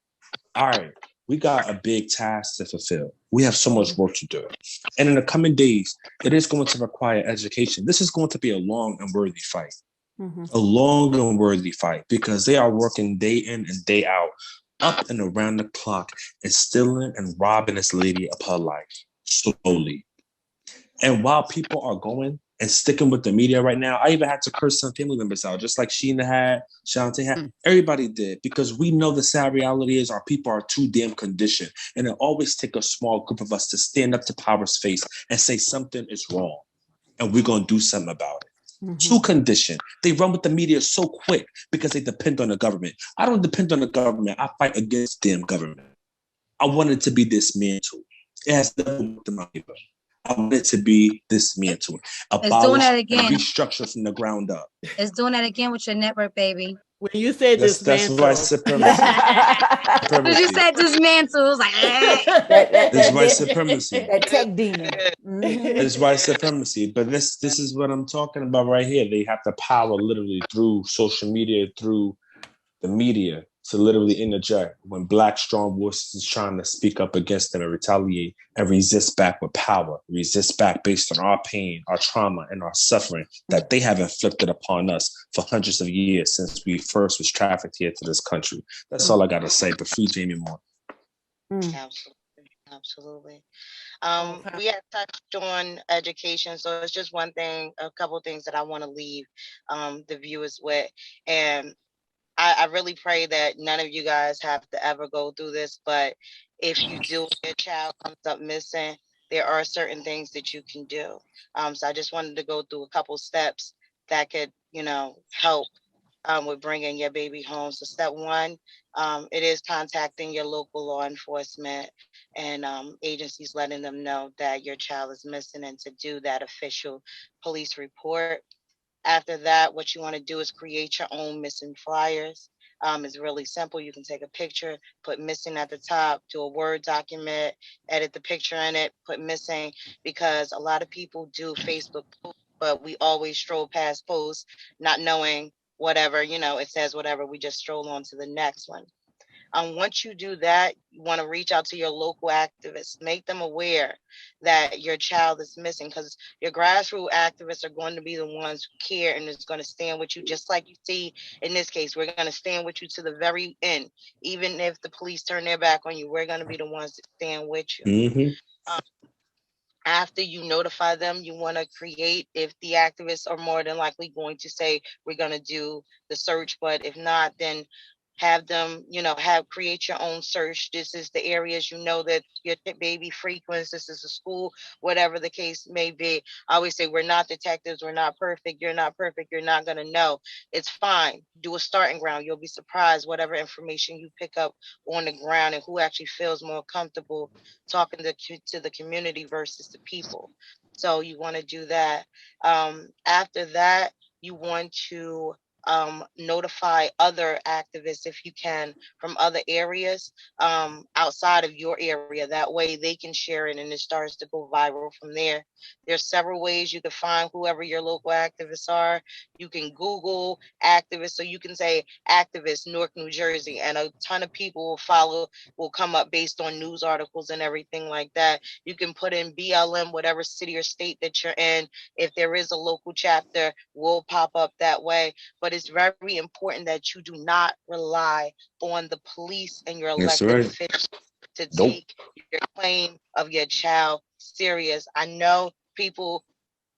all right, we got a big task to fulfill. We have so much work to do. And in the coming days, it is going to require education. This is going to be a long and worthy fight. A long and worthy fight, because they are working day in and day out, up and around the clock, and stealing and robbing this lady of her life slowly. And while people are going and sticking with the media right now, I even had to curse some family members out, just like Sheena had, Shantae had, everybody did, because we know the sad reality is our people are too damn conditioned. And it always takes a small group of us to stand up to power's face and say something is wrong, and we're going to do something about it. Too conditioned. They run with the media so quick because they depend on the government. I don't depend on the government. I fight against damn government. I want it to be dismantled. It has nothing to do with my paper. I want it to be dismantled. Abolish and restructure from the ground up. It's doing that again with your network, baby. When you said dismantle, that's white supremacy. When you said dismantle, it was like, it's white supremacy. That tech demon. It's white supremacy. But this is what I'm talking about right here. They have the power literally through social media, through the media, to literally interject when Black strong voices is trying to speak up against them and retaliate and resist back with power, resist back based on our pain, our trauma, and our suffering that they have inflicted upon us for hundreds of years since we first was trafficked here to this country. That's all I got to say, but free Jaime Moore. Absolutely. Absolutely. We had touched on education, so it's just a couple things that I want to leave the viewers with. And I really pray that none of you guys have to ever go through this, but if you do, your child comes up missing, there are certain things that you can do. So I just wanted to go through a couple steps that could, help with bringing your baby home. So step one, it is contacting your local law enforcement and agencies, letting them know that your child is missing and to do that official police report. After that, what you want to do is create your own missing flyers. It's really simple. You can take a picture, put missing at the top, do a Word document, edit the picture in it, put missing, because a lot of people do Facebook posts, but we always stroll past posts, not knowing whatever, it says whatever, we just stroll on to the next one. Once you do that, you want to reach out to your local activists, make them aware that your child is missing, because your grassroots activists are going to be the ones who care and is going to stand with you, just like you see in this case. We're going to stand with you to the very end. Even if the police turn their back on you, we're going to be the ones that stand with you. Mm-hmm. After you notify them, you want to create, if the activists are more than likely going to say, we're going to do the search, but if not, then have them, create your own search. This is the areas that your baby frequents. This is a school, whatever the case may be. I always say, we're not detectives. We're not perfect. You're not perfect. You're not going to know. It's fine. Do a starting ground. You'll be surprised whatever information you pick up on the ground and who actually feels more comfortable talking to the community versus the people. So you want to do that. After that, you want to notify other activists, if you can, from other areas outside of your area. That way they can share it and it starts to go viral from there. There's several ways you can find whoever your local activists are. You can Google activists, so you can say activists Newark, New Jersey, and a ton of people will come up based on news articles and everything like that. You can put in BLM, whatever city or state that you're in. If there is a local chapter, will pop up that way. But it's very important that you do not rely on the police and your elected officials to take your claim of your child serious. I know people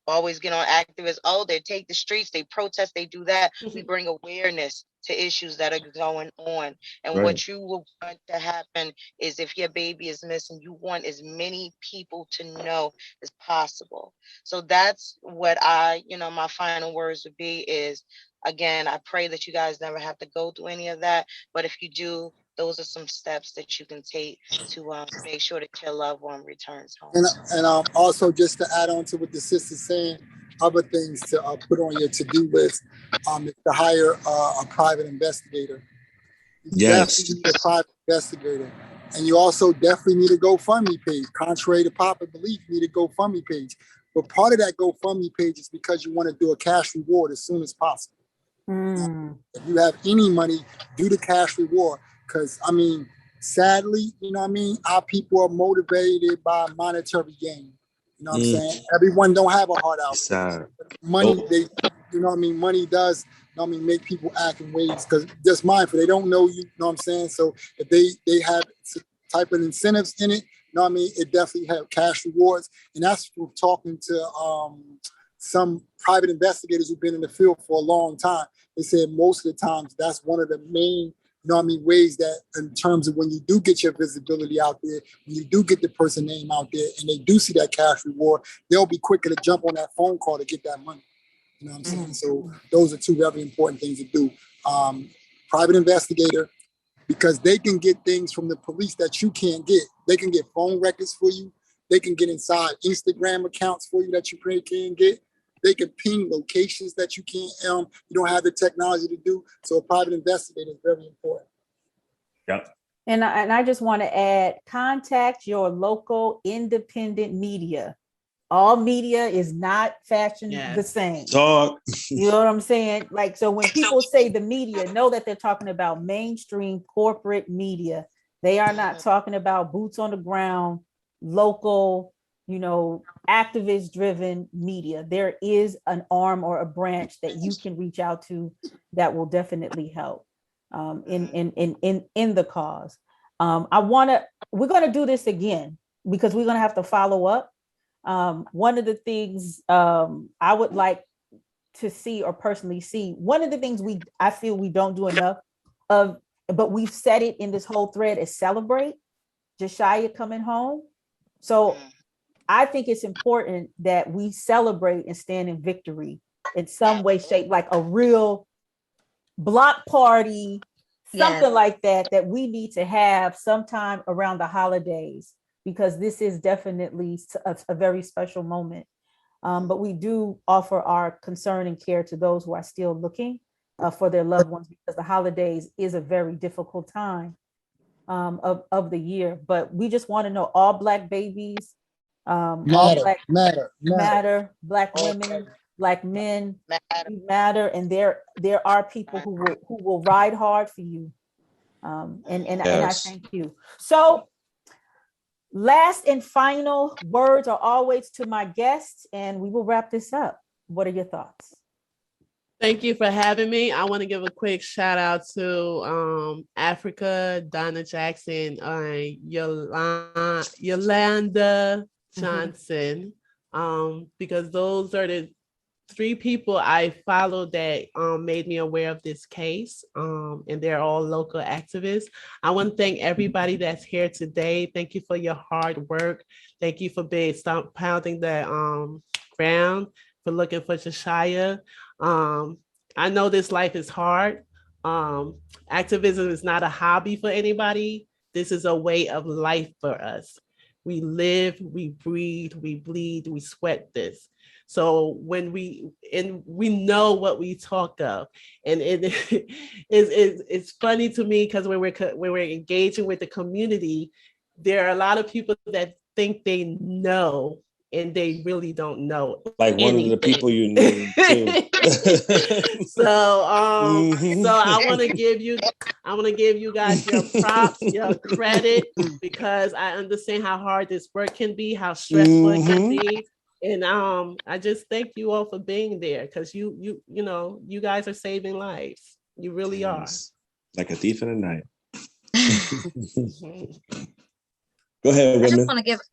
always get on activists. Oh, they take the streets, they protest, they do that. We bring awareness to issues that are going on. And what you will want to happen is, if your baby is missing, you want as many people to know as possible. So that's what my final words would be is, again, I pray that you guys never have to go through any of that. But if you do, those are some steps that you can take to make sure that your loved one returns home. And also, just to add on to what the sister's saying, other things to put on your to-do list is to hire a private investigator. You definitely need a private investigator. And you also definitely need a GoFundMe page. Contrary to popular belief, you need a GoFundMe page. But part of that GoFundMe page is because you want to do a cash reward as soon as possible. If you have any money, do the cash reward. Because, sadly, our people are motivated by monetary gain. You know what I'm saying? Everyone don't have a heart out. Money, money does, make people act in ways, because just mindful. They don't know you know what I'm saying? So if they have type of incentives in it, it definitely have cash rewards. And that's from talking to some private investigators who've been in the field for a long time. They said most of the times that's one of the main ways that, in terms of when you do get your visibility out there, when you do get the person name out there and they do see that cash reward, they'll be quicker to jump on that phone call to get that money. You know what I'm saying? So those are two very important things to do. Private investigator, because they can get things from the police that you can't get. They can get phone records for you. They can get inside Instagram accounts for you that you can't get. They can ping locations that you can't, you don't have the technology to do. So a private investigator is very important. Yeah. And I just want to add, contact your local independent media. all media is not fashioned the Yes. same. Talk. You know what I'm saying? Like, so when people say the media, know that they're talking about mainstream corporate media. They are not talking about boots on the ground, local, you know, activist driven media. There is an arm or a branch that you can reach out to that will definitely help in the cause. We're going to do this again because we're going to have to follow up. One of the things I would like to see or personally see, one of the things I feel we don't do enough of, but we've said it in this whole thread, is celebrate JaShyah coming home. So I think it's important that we celebrate and stand in victory in some way, shape, like a real block party, something like that we need to have sometime around the holidays, because this is definitely a very special moment. But we do offer our concern and care to those who are still looking for their loved ones, because the holidays is a very difficult time of the year. But we just want to know all Black babies, all Black matter, Black women, Black men matter, and there are people who will ride hard for you. And I thank you. So last and final words are always to my guests, and we will wrap this up. What are your thoughts? Thank you for having me. I want to give a quick shout out to Africa, Donna Jackson, Yolanda Johnson, because those are the 3 people I followed that made me aware of this case, and they're all local activists. I want to thank everybody that's here today. Thank you for your hard work. Thank you for pounding the ground, for looking for JaShyah. I know this life is hard. Activism is not a hobby for anybody. This is a way of life for us. We live, we breathe, we bleed, we sweat this. So when we know what we talk of, and it's funny to me because when we're engaging with the community, there are a lot of people that think they know, and they really don't know. Like one of the people you named too. So I want to give you guys your props, your credit, because I understand how hard this work can be, how stressful it can be. And I just thank you all for being there, because you guys are saving lives. You really are. Like a thief in the night. Go ahead, women.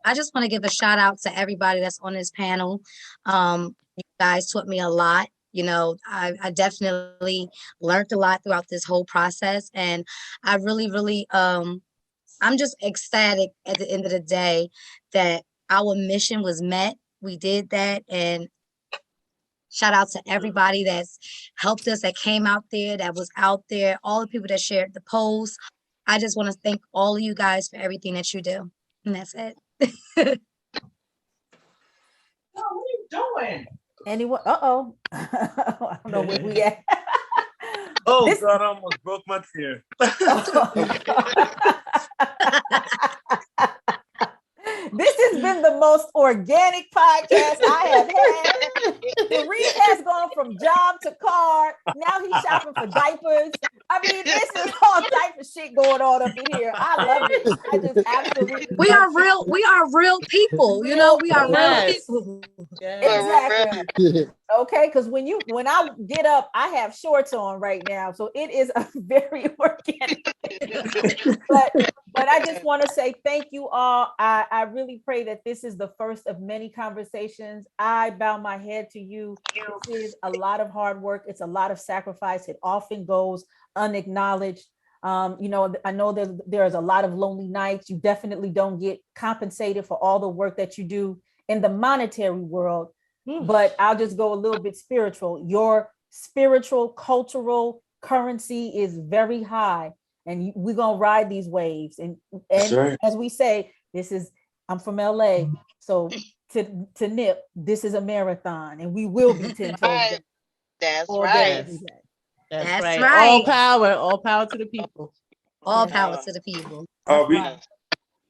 I just want to give a shout out to everybody that's on this panel. You guys taught me a lot. You know, I definitely learned a lot throughout this whole process, and I really, I'm just ecstatic at the end of the day that our mission was met. We did that, and shout out to everybody that's helped us, that came out there, that was out there, all the people that shared the post. I just want to thank all of you guys for everything that you do. And that's it. What are you doing? Anyone? I don't know where we at. God, I almost broke my chair. This has been the most organic podcast I have had. Reed has gone from job to car. Now he's shopping for diapers. I mean, this is all type of shit going on up in here. I love it. I just absolutely. We are real people. You know, we are real people. Exactly. Okay, because when I get up, I have shorts on right now, so it is a very organic. but I just want to say thank you all. I really pray that this is the first of many conversations. I bow my head to you. This is a lot of hard work. It's a lot of sacrifice. It often goes unacknowledged. I know that there's a lot of lonely nights. You definitely don't get compensated for all the work that you do in the monetary world. But I'll just go a little bit spiritual. Your spiritual, cultural currency is very high, and we're gonna ride these waves. And right. As we say, I'm from LA, so to Nip, this is a marathon, and we will be 10 toes down. That's right. That's right. All power to the people. All power to the people.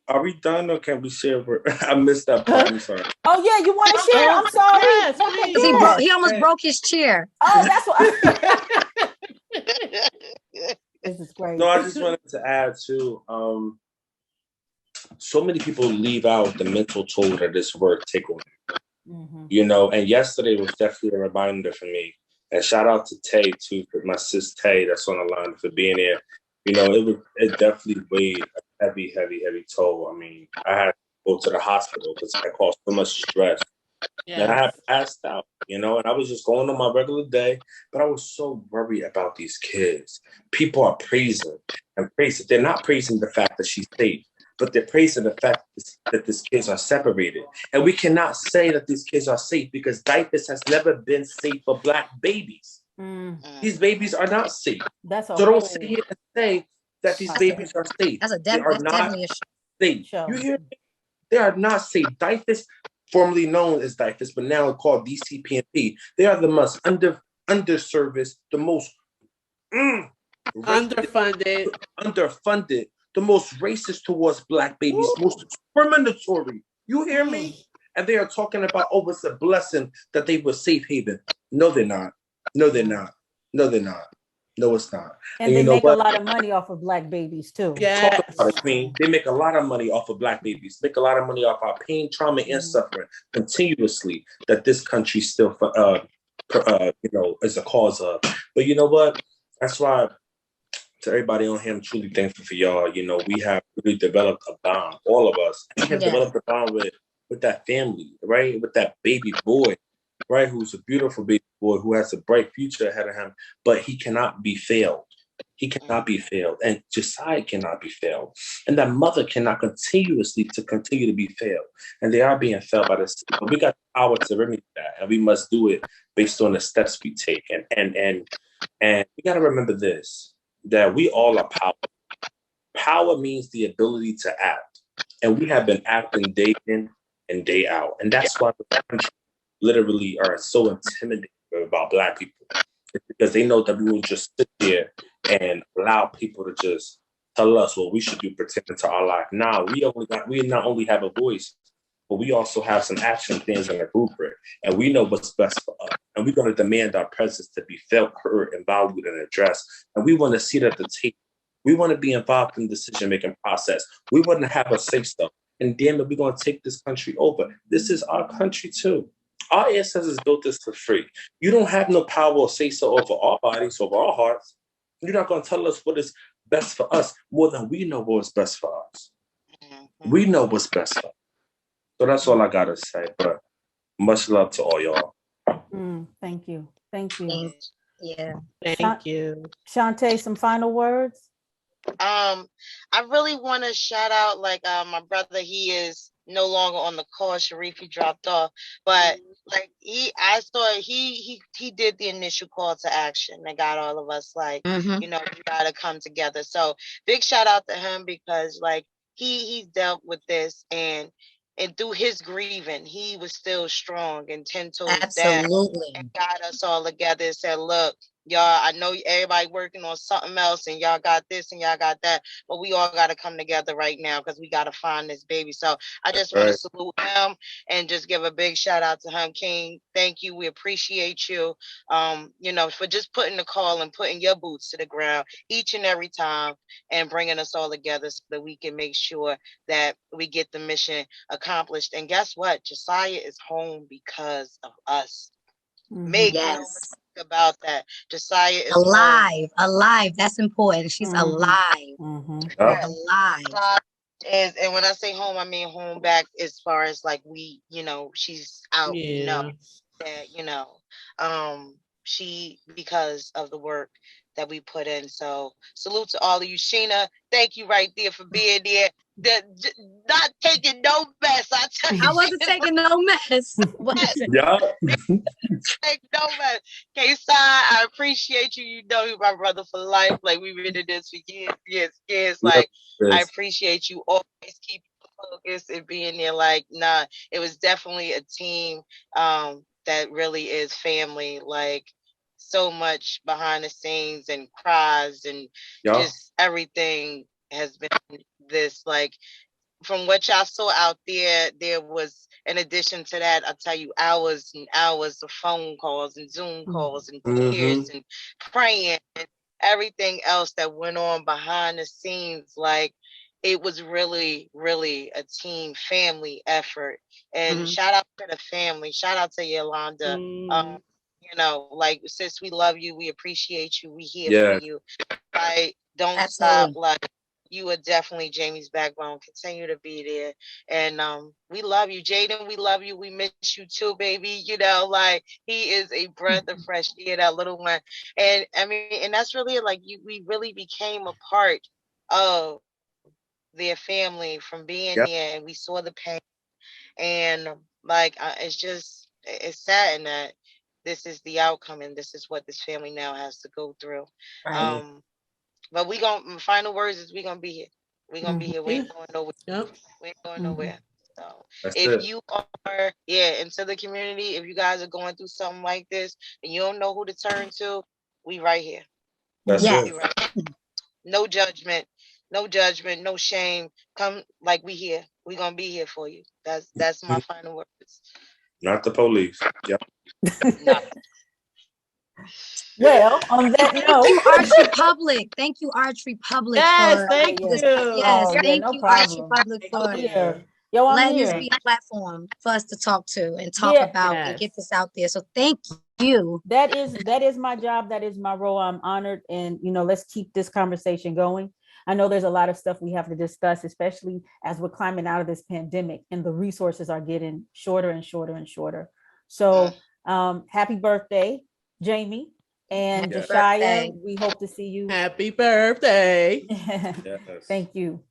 Are we done or can we share? I missed that part. I'm sorry. Oh yeah, you want to share? I'm sorry. Yes, please. He almost broke his chair. Oh, that's what. This is great. No, I just wanted to add to so many people leave out the mental toll that this work take on them. You know, and yesterday was definitely a reminder for me. And shout out to Tay too, for my sis Tay that's on the line, for being there. You know, it definitely weighed a heavy toll. I mean, I had to go to the hospital because I caused so much stress. Yes. And I had passed out, you know, and I was just going on my regular day, but I was so worried about these kids. People are praising. They're not praising the fact that she's safe, but they're praising the fact that these kids are separated. And we cannot say that these kids are safe because diapers has never been safe for Black babies. These babies are not safe. So don't sit here and say that these babies are safe. They are not safe. You hear me? They are not safe. Diapers, formerly known as diapers, but now called DCPNP, they are the most underserviced, the most underfunded, the most racist towards Black babies, most discriminatory. You hear me? And they are talking about, oh, it's a blessing that they were safe haven. No, they're not. No, they're not. No, they're not. No, it's not. And they make a lot of money off of Black babies too. Yeah, talk about it, Queen. They make a lot of money off of Black babies. Make a lot of money off our pain, trauma, and suffering continuously that this country still, is a cause of. But you know what? That's why, to everybody on here, I'm truly thankful for y'all. You know, we have really developed a bond, all of us. We have developed a bond with that family, right? With that baby boy, right? Who's a beautiful baby boy who has a bright future ahead of him, but he cannot be failed. He cannot be failed. And JaShyah cannot be failed. And that mother cannot continue to be failed. And they are being failed by the system. But we got the power to remedy that. And we must do it based on the steps we take. And we got to remember this, that we all are power. Power means the ability to act. And we have been acting day in and day out. And that's why the country literally are so intimidated about Black people. It's because they know that we will just sit there and allow people to just tell us what we should do pertaining to our life. Now, we not only have a voice, but we also have some action plans in our rubric, and we know what's best for us. And we're going to demand our presence to be felt, heard, and valued and addressed. And we want to sit at the table. We want to be involved in the decision-making process. We want to have a say-so. And damn it, we're going to take this country over. This is our country too. Our ancestors built this for free. You don't have no power or say-so over our bodies, over our hearts. You're not going to tell us what is best for us more than we know what's best for us. We know what's best for us. So that's all I got to say. But much love to all y'all. Thank you. Thank you. Yeah. Thank you. Shantae, some final words? I really want to shout out my brother. He is no longer on the call. Sharif, he dropped off, but I saw he did the initial call to action that got all of us we gotta come together. So big shout out to him because he's dealt with this and through his grieving, he was still strong and 10 toes down and got us all together and said, look, y'all, I know everybody working on something else and y'all got this and y'all got that, but we all got to come together right now because we got to find this baby. So I just want to salute him and just give a big shout out to him. King, thank you. We appreciate you, for just putting the call and putting your boots to the ground each and every time and bringing us all together so that we can make sure that we get the mission accomplished. And guess what? JaShyah is home because of us. Make no mistake about that. JaShyah is alive. That's important. She's alive. Alive. And when I say home, I mean home back as far as she's out. She, because of the work that we put in. So salute to all of you. Sheena, thank you right there for being there. Not taking no mess. I tell you, I wasn't taking no mess. Yeah. Take no mess. K-Side, I appreciate you. You know you're my brother for life. We've been in this for years. I appreciate you always keeping focused and being there. Nah, it was definitely a team that really is family. So much behind the scenes and cries and just everything has been this from what y'all saw out there, there was, in addition to that, I'll tell you, hours and hours of phone calls and Zoom calls and tears and praying and everything else that went on behind the scenes. Like, it was really, really a team family effort. And shout out to the family. Shout out to Yolanda. You know, like, sis, we love you. We appreciate you. We here for you. Like, don't stop. Like, you are definitely Jamie's backbone. Continue to be there. And we love you. Jaden, we love you. We miss you too, baby. You know, like, he is a breath of fresh air, that little one. And I mean, and that's really like, we really became a part of their family from being there, and we saw the pain. And like, it's sad that this is the outcome, and this is what this family now has to go through. Right. But final words is we gonna be here. We're gonna be here. We ain't going nowhere. We ain't going nowhere. So if you are, into the community, if you guys are going through something like this and you don't know who to turn to, we right here. That's it. Right. No judgment, no shame. Come, like, we here. We gonna be here for you. That's my final words. Not the police. Yep. Well, on that note, thank you, Arch Republic. Thank you, Arch Republic. Yes, thank you. Yes, thank no you, problem. Arch Republic, for letting this be a platform for us to talk to and talk about and get this out there. So thank you. That is my job. That is my role. I'm honored, and let's keep this conversation going. I know there's a lot of stuff we have to discuss, especially as we're climbing out of this pandemic and the resources are getting shorter and shorter and shorter. So happy birthday, Jamie and JaShyah. We hope to see you. Happy birthday. Thank you.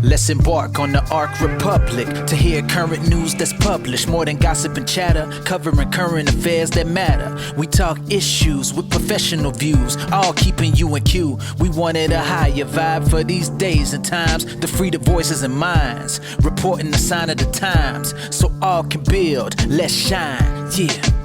Let's embark on the Arc Republic to hear current news that's published. More than gossip and chatter, covering current affairs that matter. We talk issues with professional views, all keeping you in queue. We wanted a higher vibe for these days and times, to free the voices and minds, reporting the sign of the times, so all can build. Let's shine, yeah.